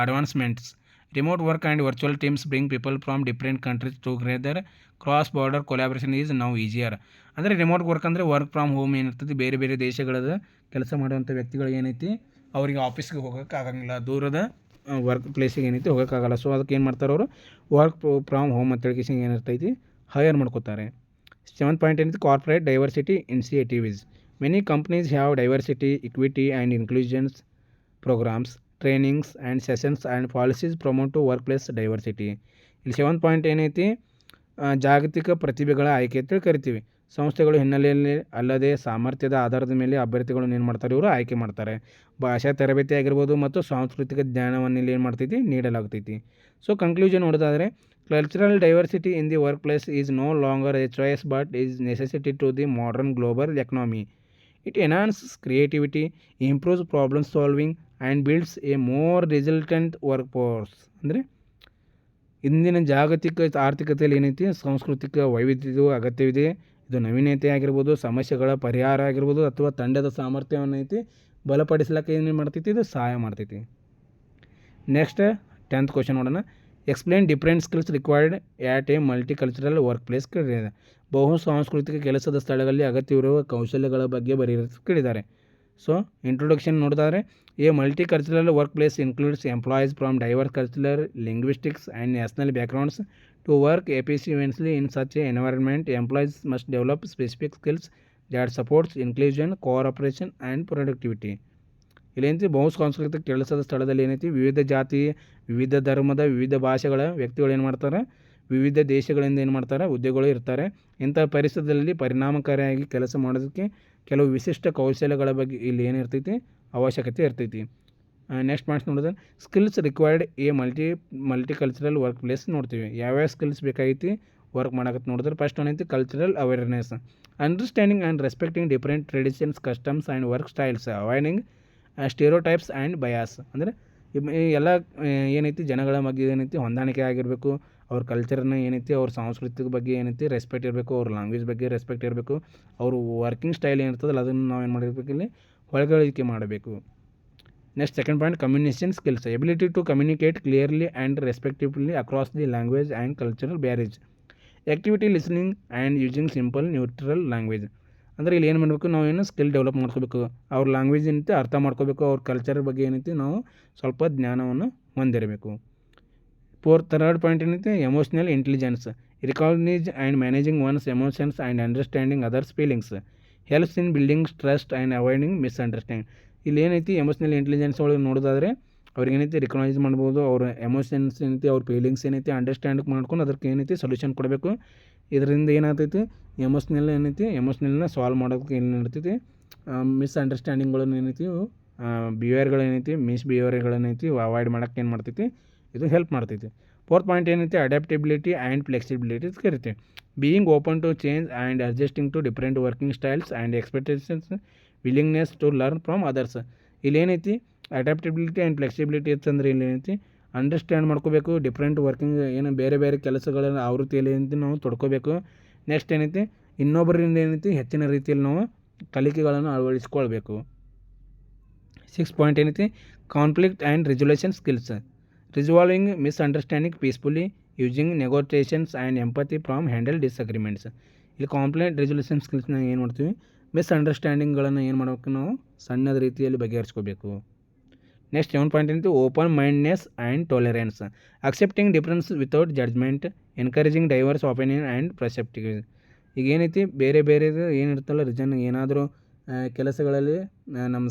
advancements, remote work and virtual teams bring people from different countries together, cross border collaboration is now easier. ಅಂದರೆ ರಿಮೋಟ್ ವರ್ಕ್ ಅಂದರೆ ವರ್ಕ್ ಫ್ರಾಮ್ ಹೋಮ್ ಏನಿರ್ತೈತಿ, ಬೇರೆ ಬೇರೆ ದೇಶಗಳದ ಕೆಲಸ ಮಾಡುವಂಥ ವ್ಯಕ್ತಿಗಳಿಗೆ ಏನೈತಿ ಅವರಿಗೆ ಆಫೀಸ್ಗೆ ಹೋಗೋಕ್ಕಾಗಂಗಿಲ್ಲ, ದೂರದ ವರ್ಕ್ ಪ್ಲೇಸಿಗೆ ಏನೈತಿ ಹೋಗೋಕ್ಕಾಗಲ್ಲ. ಸೊ ಅದಕ್ಕೆ ಏನು ಮಾಡ್ತಾರೆ, ಅವರು ವರ್ಕ್ ಫ್ರಾಮ್ ಹೋಮ್ ಅಂತೇಳಿ ಏನಿರ್ತೈತಿ ಹೈಯರ್ ಮಾಡ್ಕೋತಾರೆ. ಸೆವೆಂತ್ ಪಾಯಿಂಟ್ ಏನೈತಿ, corporate diversity initiatives. Many companies have diversity, equity and inclusions programmes, trainings and sessions and policies promote to workplace diversity. ಇಲ್ಲಿ ಸೆವೆಂತ್ ಪಾಯಿಂಟ್ ಏನೈತಿ, ಜಾಗತಿಕ ಪ್ರತಿಭೆಗಳ ಆಯ್ಕೆ ಅಂತೇಳಿ ಕರಿತೀವಿ. ಸಂಸ್ಥೆಗಳು ಹಿನ್ನೆಲೆಯಲ್ಲಿ ಅಲ್ಲದೆ ಸಾಮರ್ಥ್ಯದ ಆಧಾರದ ಮೇಲೆ ಅಭ್ಯರ್ಥಿಗಳನ್ನು ಏನು ಮಾಡ್ತಾರೆ, ಇವರು ಆಯ್ಕೆ ಮಾಡ್ತಾರೆ. ಭಾಷಾ ತರಬೇತಿ ಆಗಿರ್ಬೋದು ಮತ್ತು ಸಾಂಸ್ಕೃತಿಕ ಜ್ಞಾನವನ್ನು ಇಲ್ಲಿ ಏನು ಮಾಡ್ತೈತಿ, ನೀಡಲಾಗ್ತೈತಿ. ಸೊ ಕನ್ಕ್ಲೂಷನ್ ನೋಡೋದಾದರೆ, cultural diversity in the work place is no longer a choice but is necessity to the modern global economy. It enhances creativity, improves problem solving and builds a more resultant workforce. ಅಂದರೆ ಇಂದಿನ ಜಾಗತಿಕ ಆರ್ಥಿಕತೆಯಲ್ಲಿ ಏನೈತಿ ಸಾಂಸ್ಕೃತಿಕ ವೈವಿಧ್ಯತೆಯು ಅಗತ್ಯವಿದೆ. ಇದು ನವೀನತೆ ಆಗಿರ್ಬೋದು, ಸಮಸ್ಯೆಗಳ ಪರಿಹಾರ ಆಗಿರ್ಬೋದು ಅಥವಾ ತಂಡದ ಸಾಮರ್ಥ್ಯವನ್ನು ಐತಿ ಬಲಪಡಿಸ್ಲಿಕ್ಕೆ ಏನು ಮಾಡ್ತೈತಿ, ಇದು ಸಹಾಯ ಮಾಡ್ತೈತಿ. ನೆಕ್ಸ್ಟ್ 10th ಕ್ವಶನ್ ನೋಡೋಣ. Explain different skills required at a multicultural work place ಕೇಳಿದೆ. ಬಹು ಸಾಂಸ್ಕೃತಿಕ ಕೆಲಸದ ಸ್ಥಳಗಳಲ್ಲಿ ಅಗತ್ಯವಿರುವ ಕೌಶಲ್ಯಗಳ ಬಗ್ಗೆ ಕೇಳಿದ್ದಾರೆ. ಸೊ ಇಂಟ್ರೊಡಕ್ಷನ್ ನೋಡಿದರೆ, a multicultural work place includes employees from diverse cultural, linguistics and national backgrounds. To work efficiently in such an environment, employees must develop specific skills that supports inclusion, cooperation and productivity. ಇಲ್ಲೇಂತಿ ಬಹು ಸಾಂಸ್ಕೃತಿಕ ಕೆಲಸದ ಸ್ಥಳದಲ್ಲಿ ಏನೈತಿ ವಿವಿಧ ಜಾತಿ, ವಿವಿಧ ಧರ್ಮದ, ವಿವಿಧ ಭಾಷೆಗಳ ವ್ಯಕ್ತಿಗಳು ಏನು ಮಾಡ್ತಾರೆ, ವಿವಿಧ ದೇಶಗಳಿಂದ ಏನು ಮಾಡ್ತಾರೆ, ಉದ್ಯೋಗಿಗಳು ಇರ್ತಾರೆ. ಇಂಥ ಪರಿಸರದಲ್ಲಿ ಪರಿಣಾಮಕಾರಿಯಾಗಿ ಕೆಲಸ ಮಾಡೋದಕ್ಕೆ ಕೆಲವು ವಿಶಿಷ್ಟ ಕೌಶಲ್ಯಗಳ ಬಗ್ಗೆ ಇಲ್ಲಿ ಏನಿರ್ತೈತಿ, ಅವಶ್ಯಕತೆ ಇರ್ತೈತಿ. ನೆಕ್ಸ್ಟ್ ಪಾಯಿಂಟ್ಸ್ ನೋಡಿದ್ರೆ, skills required a multicultural work place ನೋಡ್ತೀವಿ. ಯಾವ್ಯಾವ ಸ್ಕಿಲ್ಸ್ ಬೇಕಾಗೈತಿ ವರ್ಕ್ ಮಾಡಕತ್ತೆ ನೋಡಿದ್ರೆ, ಫಸ್ಟ್ ಏನೈತಿ cultural awareness, understanding and respecting different traditions, customs and work styles, avoiding stereotypes and bias. ಅಂದರೆ ಎಲ್ಲ ಏನೈತಿ ಜನಗಳ ಬಗ್ಗೆ ಏನೈತಿ ಹೊಂದಾಣಿಕೆ ಆಗಿರಬೇಕು, ಅವ್ರ ಕಲ್ಚರ್ನ ಏನೈತಿ, ಅವ್ರ ಸಾಂಸ್ಕೃತಿಕ ಬಗ್ಗೆ ಏನೈತಿ ರೆಸ್ಪೆಕ್ಟ್ ಇರಬೇಕು, ಅವ್ರ ಲ್ಯಾಂಗ್ವೇಜ್ ಬಗ್ಗೆ ರೆಸ್ಪೆಕ್ಟ್ ಇರಬೇಕು, ಅವ್ರ ವರ್ಕಿಂಗ್ ಸ್ಟೈಲ್ ಏನಿರ್ತದಲ್ಲ ಅದನ್ನು ನಾವು ಏನು ಮಾಡಿರ್ಬೇಕು, ಇಲ್ಲಿ ಹೊಳಗಳಿಕೆ ಮಾಡಬೇಕು. Next second point, communication skills, ability to communicate clearly and respectively across the language and cultural barrage. Activity listening and using simple neutral language. ಅಂದರೆ ಇಲ್ಲಿ ಏನು ಮಾಡಬೇಕು, ನಾವು ಏನು ಸ್ಕಿಲ್ ಡೆವಲಪ್ ಮಾಡ್ಕೋಬೇಕು, ಅವ್ರ ಲ್ಯಾಂಗ್ವೇಜ್ ಏನೈತಿ ಅರ್ಥ ಮಾಡ್ಕೋಬೇಕು, ಅವ್ರ ಕಲ್ಚರ್ ಬಗ್ಗೆ ಏನೈತಿ ನಾವು ಸ್ವಲ್ಪ ಜ್ಞಾನವನ್ನು ಹೊಂದಿರಬೇಕು. ಥರ್ಡ್ ಪಾಯಿಂಟ್ ಏನೈತಿ, emotional intelligence, recognise and managing one's emotions and understanding others feelings, helps in building trust and avoiding misunderstanding. ಇಲ್ಲಿ ಏನೈತಿ ಎಮೋಷ್ನಲ್ ಇಂಟೆಲಿಜೆನ್ಸ್ ಒಳಗೆ ನೋಡೋದಾದರೆ ಅವ್ರಿಗೆ ಏನೈತಿ ರಿಕಗ್ನೈಸ್ ಮಾಡ್ಬೋದು, ಅವ್ರ ಎಮೋಷನ್ಸ್ ಏನೈತಿ, ಅವ್ರ ಫೀಲಿಂಗ್ಸ್ ಏನೈತಿ ಅಂಡರ್ಸ್ಟ್ಯಾಂಡ್ ಮಾಡ್ಕೊಂಡು ಅದಕ್ಕೆ ಏನೈತಿ ಸೊಲ್ಯೂಷನ್ ಕೊಡಬೇಕು. ಇದರಿಂದ ಏನಾಗ್ತೈತಿ, ಎಮೋಷ್ನಲ್ನ ಸಾಲ್ವ್ ಮಾಡೋದಕ್ಕೆ ಏನು ನಡ್ತೈತಿ, ಮಿಸ್ಅಂಡರ್ಸ್ಟ್ಯಾಂಡಿಂಗ್ಗಳನ್ನು ಏನೈತಿ, ಬಿಹೇವಿಯರ್ಗಳೇನೈತಿ, ಮಿಸ್ಬಿಹೇವಿಯರ್ಗಳೇನೈತಿ ಅವಾಯ್ಡ್ ಮಾಡೋಕ್ಕೆ ಏನು ಮಾಡ್ತೈತಿ, ಇದು ಹೆಲ್ಪ್ ಮಾಡ್ತೈತಿ. ಫೋರ್ತ್ ಪಾಯಿಂಟ್ ಏನೈತಿ, ಅಡ್ಯಾಪ್ಟಬಿಲಿಟಿ ಆ್ಯಂಡ್ ಫ್ಲೆಕ್ಸಿಬಿಲಿಟಿ ಕರಿತೀವಿ. Being open to change and adjusting to different working styles and expectations, willingness to learn from others. ಇಲ್ಲಿ ಏನೈತಿ ಅಡ್ಯಾಪ್ಟಬಿಲಿಟಿ ಆ್ಯಂಡ್ ಫ್ಲೆಕ್ಸಿಬಿಲಿಟಿ ಇತ್ತಂದ್ರೆ ಇಲ್ಲಿ ಏನೈತಿ ಅಂಡರ್ಸ್ಟ್ಯಾಂಡ್ ಮಾಡ್ಕೋಬೇಕು, ಡಿಫ್ರೆಂಟ್ ವರ್ಕಿಂಗ್ ಏನು ಬೇರೆ ಬೇರೆ ಕೆಲಸಗಳನ್ನು ಆವೃತ್ತಿಯಲ್ಲಿ ಏನೈತಿ ನಾವು ತೊಡ್ಕೋಬೇಕು. ನೆಕ್ಸ್ಟ್ ಏನೈತಿ ಇನ್ನೊಬ್ಬರಿಂದ ಏನೈತಿ ಹೆಚ್ಚಿನ ರೀತಿಯಲ್ಲಿ ನಾವು ಕಲಿಕೆಗಳನ್ನು ಅಳವಡಿಸ್ಕೊಳ್ಬೇಕು. 6th ಪಾಯಿಂಟ್ ಏನೈತಿ, conflict and resolution skills, resolving misunderstanding peacefully, using negotiations and empathy from handle disagreements. ಇಲ್ಲಿ ಕಾನ್ಫ್ಲಿಕ್ಟ್ ರೆಸೊಲ್ಯೂಷನ್ ಸ್ಕಿಲ್ಸ್ನ ಏನು ಮಾಡ್ತೀವಿ, ಮಿಸ್ಅಂಡರ್ಸ್ಟ್ಯಾಂಡಿಂಗ್ಗಳನ್ನು ಏನು ಮಾಡಬೇಕು, ನಾವು ಸಣ್ಣದ ರೀತಿಯಲ್ಲಿ ಬಗೆಹರಿಸ್ಕೋಬೇಕು. ನೆಕ್ಸ್ಟ್ 7th ಪಾಯಿಂಟ್ ಏನೈತಿ, open mindness and tolerance, accepting difference without judgement, encouraging diverse opinion and perceptive. ಈಗ ಏನೈತಿ ಬೇರೆ ಬೇರೆದು ಏನಿರ್ತಲ್ಲ ರೀಸನ್, ಏನಾದರೂ ಕೆಲಸಗಳಲ್ಲಿ ನಮ್ಮ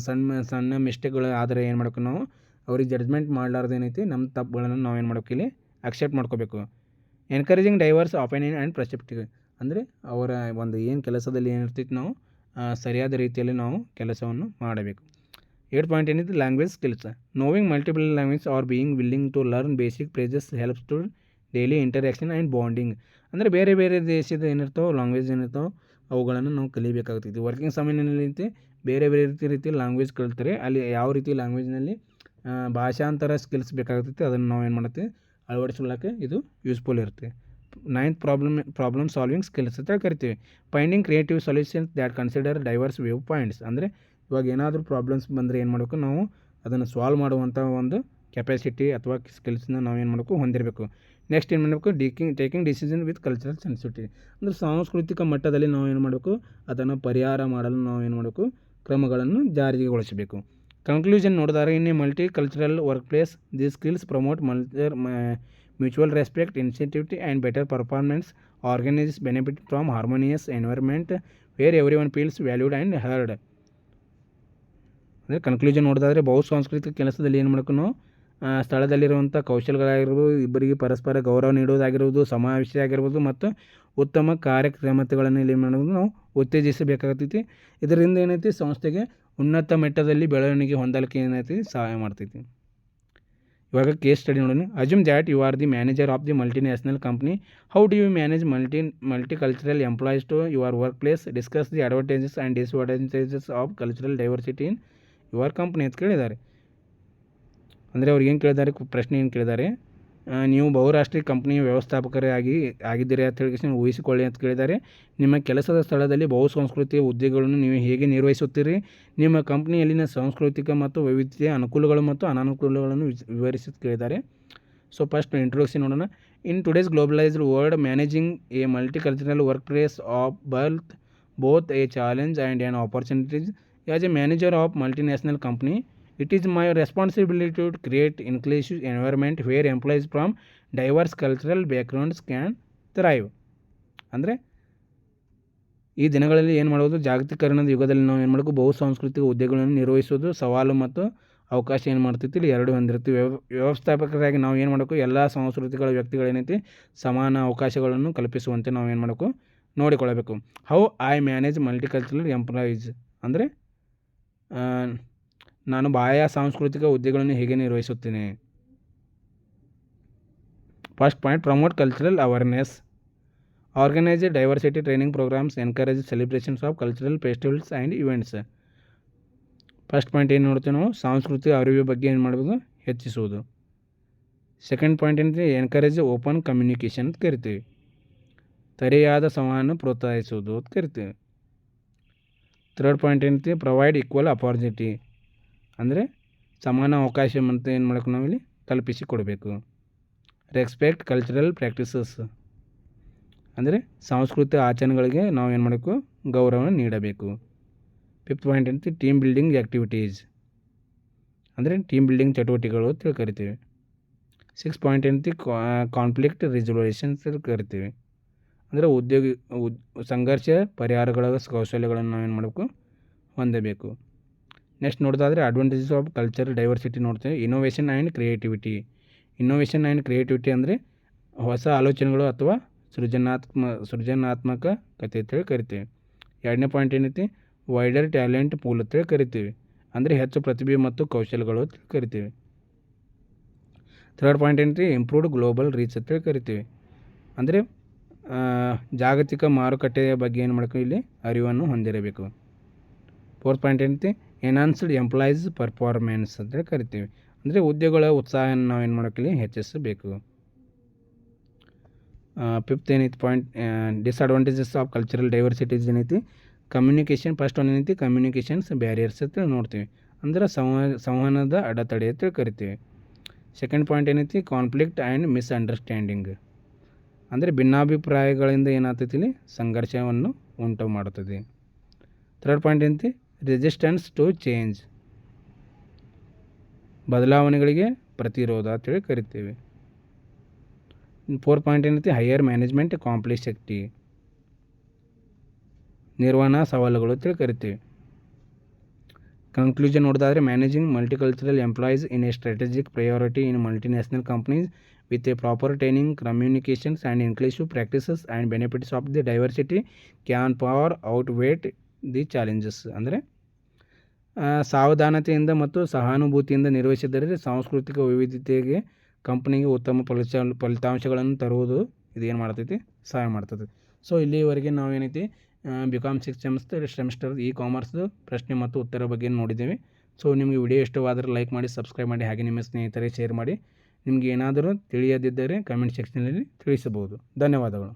ಸಣ್ಣ ಮಿಸ್ಟೇಕ್ಗಳು ಆದರೆ ಏನು ಮಾಡಬೇಕು, ನಾವು ಅವ್ರಿಗೆ ಜಡ್ಜ್ಮೆಂಟ್ ಮಾಡಲಾರ್ದು ಏನೈತಿ ನಮ್ಮ ತಪ್ಪುಗಳನ್ನು ನಾವು ಏನು ಮಾಡಬೇಕು, ಇಲ್ಲಿ ಅಕ್ಸೆಪ್ಟ್ ಮಾಡ್ಕೋಬೇಕು. ಎನ್ಕರೇಜಿಂಗ್ ಡೈವರ್ಸ್ ಒಪಿನಿಯನ್ ಆ್ಯಂಡ್ ಪರ್ಸೆಪ್ಟಿವ್ ಅಂದರೆ ಅವರ ಒಂದು ಏನು ಕೆಲಸದಲ್ಲಿ ಏನಿರ್ತೈತಿ ನಾವು ಸರಿಯಾದ ರೀತಿಯಲ್ಲಿ ನಾವು ಕೆಲಸವನ್ನು ಮಾಡಬೇಕು. 8th ಪಾಯಿಂಟ್ ಏನಿದೆ, language skills, knowing multiple language or being willing to learn basic phrases helps to daily interaction and bonding. ಅಂದರೆ ಬೇರೆ ಬೇರೆ ದೇಶದ ಏನಿರ್ತಾವೆ ಲ್ಯಾಂಗ್ವೇಜ್ ಏನಿರ್ತಾವೆ ಅವುಗಳನ್ನು ನಾವು ಕಲಿಬೇಕಾಗ್ತೈತಿ. ವರ್ಕಿಂಗ್ ಸಮಯದಲ್ಲಿ ಬೇರೆ ಬೇರೆ ರೀತಿ ಲ್ಯಾಂಗ್ವೇಜ್ ಕಲಿತಾರೆ, ಅಲ್ಲಿ ಯಾವ ರೀತಿ ಲ್ಯಾಂಗ್ವೇಜ್ನಲ್ಲಿ ಭಾಷಾಂತರ ಸ್ಕಿಲ್ಸ್ ಬೇಕಾಗ್ತೈತಿ ಅದನ್ನು ನಾವು ಏನು ಮಾಡ್ತೀವಿ ಅಳವಡಿಸ್ಕೊಳ್ಳೋಕ್ಕೆ ಇದು ಯೂಸ್ಫುಲ್ ಇರುತ್ತೆ. 9th ಪ್ರಾಬ್ಲಮ್ ಸಾಲ್ವಿಂಗ್ ಸ್ಕಿಲ್ಸ್ ಅಂತ ಕರಿತೀವಿ. Finding creative solutions that consider diverse viewpoints. ಅಂದರೆ ಇವಾಗ ಏನಾದರೂ ಪ್ರಾಬ್ಲಮ್ಸ್ ಬಂದರೆ ಏನು ಮಾಡಬೇಕು, ನಾವು ಅದನ್ನು ಸಾಲ್ವ್ ಮಾಡುವಂಥ ಒಂದು ಕೆಪಾಸಿಟಿ ಅಥವಾ ಸ್ಕಿಲ್ಸ್ನ ನಾವು ಏನು ಮಾಡಬೇಕು, ಹೊಂದಿರಬೇಕು. ನೆಕ್ಸ್ಟ್ ಏನು ಮಾಡಬೇಕು, taking decision with cultural sensitivity. ಅಂದರೆ ಸಾಂಸ್ಕೃತಿಕ ಮಟ್ಟದಲ್ಲಿ ನಾವು ಏನು ಮಾಡಬೇಕು, ಅದನ್ನು ಪರಿಹಾರ ಮಾಡಲು ನಾವು ಏನು ಮಾಡಬೇಕು, ಕ್ರಮಗಳನ್ನು ಜಾರಿಗೊಳಿಸಬೇಕು. ಕನ್ಕ್ಲೂಷನ್ ನೋಡಿದರೆ, in a multi cultural work place these skills promote mutual respect, incentivity and better performance. Organises benefit from harmonious environment where every one feels valued and heard. ಅಂದರೆ ಕನ್ಕ್ಲೂಷನ್ ನೋಡೋದಾದರೆ ಬಹು ಸಾಂಸ್ಕೃತಿಕ ಕೆಲಸದಲ್ಲಿ ಏನು ಮಾಡಬೇಕು, ನಾವು ಸ್ಥಳದಲ್ಲಿರುವಂಥ ಕೌಶಲ್ಯಗಳಾಗಿರ್ಬೋದು, ಇಬ್ಬರಿಗೆ ಪರಸ್ಪರ ಗೌರವ ನೀಡೋದಾಗಿರ್ಬೋದು, ಸಮಾವೇಶ ಆಗಿರ್ಬೋದು ಮತ್ತು ಉತ್ತಮ ಕಾರ್ಯಕ್ಷಮತೆಗಳನ್ನು ಇಲ್ಲಿ ಮಾಡೋದು ನಾವು ಉತ್ತೇಜಿಸಬೇಕಾಗ್ತೈತಿ. ಇದರಿಂದ ಏನೈತಿ ಸಂಸ್ಥೆಗೆ ಉನ್ನತ ಮಟ್ಟದಲ್ಲಿ ಬೆಳವಣಿಗೆ ಹೊಂದಲಿಕ್ಕೆ ಏನೈತಿ ಸಹಾಯ ಮಾಡ್ತೈತಿ. ಇವಾಗ ಕೇಸ್ ಸ್ಟಡಿ ನೋಡೋಣ. Assume that you are the manager of the multinational company. How do you manage multicultural employees to your workplace? Discuss the advantages and disadvantages of cultural diversity in your company ಅಂತ ಕೇಳಿದ್ದಾರೆ. ಅಂದರೆ ಅವ್ರು ಏನು ಕೇಳಿದ್ದಾರೆ, ಪ್ರಶ್ನೆ ಏನು ಕೇಳಿದ್ದಾರೆ, ನೀವು ಬಹುರಾಷ್ಟ್ರೀಯ ಕಂಪ್ನಿಯ ಆಗಿದ್ದೀರಿ ಅಂತ ಹೇಳಿ ಊಹಿಸಿಕೊಳ್ಳಿ ಅಂತ ಕೇಳಿದ್ದಾರೆ. ನಿಮ್ಮ ಕೆಲಸದ ಸ್ಥಳದಲ್ಲಿ ಬಹುಸಂಸ್ಕೃತಿಯ ಹುದ್ದೆಗಳನ್ನು ನೀವು ಹೇಗೆ ನಿರ್ವಹಿಸುತ್ತೀರಿ? ನಿಮ್ಮ ಕಂಪ್ನಿಯಲ್ಲಿನ ಸಾಂಸ್ಕೃತಿಕ ಮತ್ತು ವೈವಿಧ್ಯತೆಯ ಅನುಕೂಲಗಳು ಮತ್ತು ಅನಾನುಕೂಲಗಳನ್ನು ವಿವರಿಸಿ ಕೇಳಿದ್ದಾರೆ. ಸೊ ಫಸ್ಟ್ ಇಂಟ್ರೊಡಕ್ಷನ್ ನೋಡೋಣ. In today's globalised world, managing a multicultural work place of both a challenge and an opportunity. As a manager of multinational company, it is my responsibility to create inclusive environment where employees from diverse cultural backgrounds can thrive. ಅಂದರೆ ಈ ದಿನಗಳಲ್ಲಿ ಏನು ಮಾಡೋದು, ಜಾಗತೀಕರಣದ ಯುಗದಲ್ಲಿ ನಾವು ಏನು ಮಾಡಬೇಕು, ಬಹುಸಾಂಸ್ಕೃತಿಕ ಹುದ್ದೆಗಳನ್ನು ನಿರ್ವಹಿಸೋದು ಸವಾಲು ಮತ್ತು ಅವಕಾಶ ಏನು ಮಾಡ್ತೈತಿ, ಇಲ್ಲಿ ಎರಡು ಹೊಂದಿರ್ತೀವಿ. ವ್ಯವಸ್ಥಾಪಕರಾಗಿ ನಾವು ಏನು ಮಾಡಬೇಕು, ಎಲ್ಲ ಸಾಂಸ್ಕೃತಿಕ ವ್ಯಕ್ತಿಗಳೇನೈತಿ ಸಮಾನ ಅವಕಾಶಗಳನ್ನು ಕಲ್ಪಿಸುವಂತೆ ನಾವು ಏನು ಮಾಡಬೇಕು, ನೋಡಿಕೊಳ್ಳಬೇಕು. How I manage multicultural employees ಅಂದರೆ ನಾನು ಬಾಹ್ಯ ಸಾಂಸ್ಕೃತಿಕ ಹುದ್ದೆಗಳನ್ನು ಹೇಗೆ ನಿರ್ವಹಿಸುತ್ತೇನೆ. First point, promote cultural awareness, organise diversity training programmes, encourage celebrations of cultural festivals and events. First point ಏನು ನೋಡ್ತೀವಿ ನಾವು, ಸಾಂಸ್ಕೃತಿಕ ಅರಿವು ಬಗ್ಗೆ ಏನು ಮಾಡ್ಬೋದು, ಹೆಚ್ಚಿಸುವುದು. ಸೆಕೆಂಡ್ ಪಾಯಿಂಟ್ ಏನಂದರೆ ಎನ್ಕರೇಜ್ ಓಪನ್ ಕಮ್ಯುನಿಕೇಷನ್ ಅಂತ ಕರಿತೀವಿ, ತೆರೆಯಾದ ಸಂವಹನ ಪ್ರೋತ್ಸಾಹಿಸುವುದು ಅಂತ ಕರಿತೀವಿ. ಥರ್ಡ್ ಪಾಯಿಂಟ್ ಏನಂತೀವಿ, ಪ್ರೊವೈಡ್ ಈಕ್ವಲ್ ಅಪಾರ್ಚುನಿಟಿ ಅಂದರೆ ಸಮಾನ ಅವಕಾಶ ಮತ್ತು ಏನು ಮಾಡಬೇಕು ನಾವಿಲ್ಲಿ ಕಲ್ಪಿಸಿ ಕೊಡಬೇಕು. ರೆಸ್ಪೆಕ್ಟ್ ಕಲ್ಚರಲ್ ಪ್ರಾಕ್ಟೀಸಸ್ ಅಂದರೆ ಸಾಂಸ್ಕೃತಿಕ ಆಚರಣೆಗಳಿಗೆ ನಾವು ಏನು ಮಾಡಬೇಕು, ಗೌರವ ನೀಡಬೇಕು. ಫಿಫ್ತ್ ಪಾಯಿಂಟ್ ಏನಂತೀವಿ, ಟೀಮ್ ಬಿಲ್ಡಿಂಗ್ ಆ್ಯಕ್ಟಿವಿಟೀಸ್ ಅಂದರೆ ಟೀಮ್ ಬಿಲ್ಡಿಂಗ್ ಚಟುವಟಿಕೆಗಳು ಅಂತ ಕರಿತೀವಿ. ಸಿಕ್ಸ್ ಪಾಯಿಂಟ್ ಏನಂತೀವಿ, ಕಾನ್ಫ್ಲಿಕ್ಟ್ ರೆಸಲ್ಯೂಷನ್ಸ್ ಅಂತ ಕರಿತೀವಿ ಅಂದರೆ ಸಂಘರ್ಷ ಪರಿಹಾರಗಳ ಕೌಶಲ್ಯಗಳನ್ನು ನಾವು ಏನು ಮಾಡಬೇಕು, ಹೊಂದಬೇಕು. ನೆಕ್ಸ್ಟ್ ನೋಡೋದಾದರೆ ಅಡ್ವಾಂಟೇಜಸ್ ಆಫ್ ಕಲ್ಚರ್ ಡೈವರ್ಸಿಟಿ ನೋಡ್ತೇವೆ. ಇನ್ನೋವೇಷನ್ ಆ್ಯಂಡ್ ಕ್ರಿಯೇಟಿವಿಟಿ ಅಂದರೆ ಹೊಸ ಆಲೋಚನೆಗಳು ಅಥವಾ ಸೃಜನಾತ್ಮಕತೆ ಅಂತೇಳಿ ಕರಿತೀವಿ. ಎರಡನೇ ಪಾಯಿಂಟ್ ಏನೈತಿ, ವೈಡರ್ ಟ್ಯಾಲೆಂಟ್ ಪೂಲ್ ಅಂತೇಳಿ ಕರಿತೀವಿ ಅಂದರೆ ಹೆಚ್ಚು ಪ್ರತಿಭೆ ಮತ್ತು ಕೌಶಲ್ಯಗಳು ಅಂತ ಕರಿತೀವಿ. ಥರ್ಡ್ ಪಾಯಿಂಟ್ ಏನೈತಿ, ಇಂಪ್ರೂವ್ಡ್ ಗ್ಲೋಬಲ್ ರೀಚ್ ಅಂತೇಳಿ ಕರಿತೀವಿ ಅಂದರೆ ಜಾಗತಿಕ ಮಾರುಕಟ್ಟೆಯ ಬಗ್ಗೆ ಏನು ಮಾಡಬೇಕು, ಇಲ್ಲಿ ಅರಿವನ್ನು ಹೊಂದಿರಬೇಕು. ಫೋರ್ತ್ ಪಾಯಿಂಟ್ ಏನೈತಿ, ಎನ್ಹಾನ್ಸ್ಡ್ ಎಂಪ್ಲಾಯೀಸ್ ಪರ್ಫಾರ್ಮೆನ್ಸ್ ಅಂತೇಳಿ ಕರಿತೀವಿ ಅಂದರೆ ಉದ್ಯೋಗಗಳ ಉತ್ಸಾಹನ ನಾವು ಏನು ಮಾಡೋಕ್ಕಿಲ್ಲಿ ಹೆಚ್ಚಿಸಬೇಕು. ಫಿಫ್ತ್ ಏನೈತಿ point, disadvantages of cultural diversities ಏನೈತಿ, ಕಮ್ಯುನಿಕೇಷನ್. ಫಸ್ಟ್ ಒಂದು ಏನೈತಿ, ಕಮ್ಯುನಿಕೇಷನ್ಸ್ ಬ್ಯಾರಿಯರ್ಸ್ ಅಂತೇಳಿ ನೋಡ್ತೀವಿ ಅಂದರೆ ಸಂವಹನದ ಅಡೆತಡೆ ಅಂತೇಳಿ ಕರಿತೀವಿ. ಸೆಕೆಂಡ್ ಪಾಯಿಂಟ್ ಏನೈತಿ, ಕಾನ್ಫ್ಲಿಕ್ಟ್ ಆ್ಯಂಡ್ ಮಿಸ್ಅಂಡರ್ಸ್ಟ್ಯಾಂಡಿಂಗ್ ಅಂದರೆ ಭಿನ್ನಾಭಿಪ್ರಾಯಗಳಿಂದ ಏನಾಗ್ತೈತಿ, ಇಲ್ಲಿ ಸಂಘರ್ಷವನ್ನು ಉಂಟು ಮಾಡುತ್ತದೆ. ಥರ್ಡ್ ಪಾಯಿಂಟ್ ಏನೈತಿ, ರೆಸಿಸ್ಟೆನ್ಸ್ ಟು ಚೇಂಜ್ ಬದಲಾವಣೆಗಳಿಗೆ ಪ್ರತಿರೋಧ ಅಂತೇಳಿ ಕರಿತೀವಿ. ಫೋರ್ತ್ ಪಾಯಿಂಟ್ ಏನೈತಿ, ಹೈಯರ್ ಮ್ಯಾನೇಜ್ಮೆಂಟ್ ಕಾಂಪ್ಲೆಕ್ಸಿಟಿ ನಿರ್ವಹಣಾ ಸವಾಲುಗಳು ಅಂತೇಳಿ ಕರಿತೀವಿ. ಕನ್ಕ್ಲೂಷನ್ ನೋಡೋದಾದರೆ, managing multicultural employees in a strategic priority in multinational companies with a proper training, communications and inclusive practices and benefits of the diversity can far outweigh the challenges. ಅಂದರೆ ಸಾವಧಾನತೆಯಿಂದ ಮತ್ತು ಸಹಾನುಭೂತಿಯಿಂದ ನಿರ್ವಹಿಸಿದರೆ ಸಾಂಸ್ಕೃತಿಕ ವೈವಿಧ್ಯತೆಗೆ ಕಂಪ್ನಿಗೆ ಉತ್ತಮ ಫಲಿತಾಂಶಗಳನ್ನು ತರುವುದು ಇದೇನು ಮಾಡ್ತೈತಿ, ಸಹಾಯ ಮಾಡ್ತದೆ. ಸೊ ಇಲ್ಲಿವರೆಗೆ ನಾವೇನೈತಿ BCom 6th ಸೆಮಿಸ್ಟರ್ ಕಾಮರ್ಸ್ದು ಪ್ರಶ್ನೆ ಮತ್ತು ಉತ್ತರ ಬಗ್ಗೆ ನೋಡಿದ್ದೇವೆ. ಸೊ ನಿಮಗೆ ವಿಡಿಯೋ ಇಷ್ಟವಾದರೆ ಲೈಕ್ ಮಾಡಿ, ಸಬ್ಸ್ಕ್ರೈಬ್ ಮಾಡಿ, ಹಾಗೆ ನಿಮ್ಮ ಸ್ನೇಹಿತರಿಗೆ ಶೇರ್ ಮಾಡಿ. ನಿಮಗೆ ಏನಾದರೂ ತಿಳಿಯದಿದ್ದರೆ ಕಮೆಂಟ್ ಸೆಕ್ಷನಲ್ಲಿ ತಿಳಿಸಬಹುದು. ಧನ್ಯವಾದಗಳು.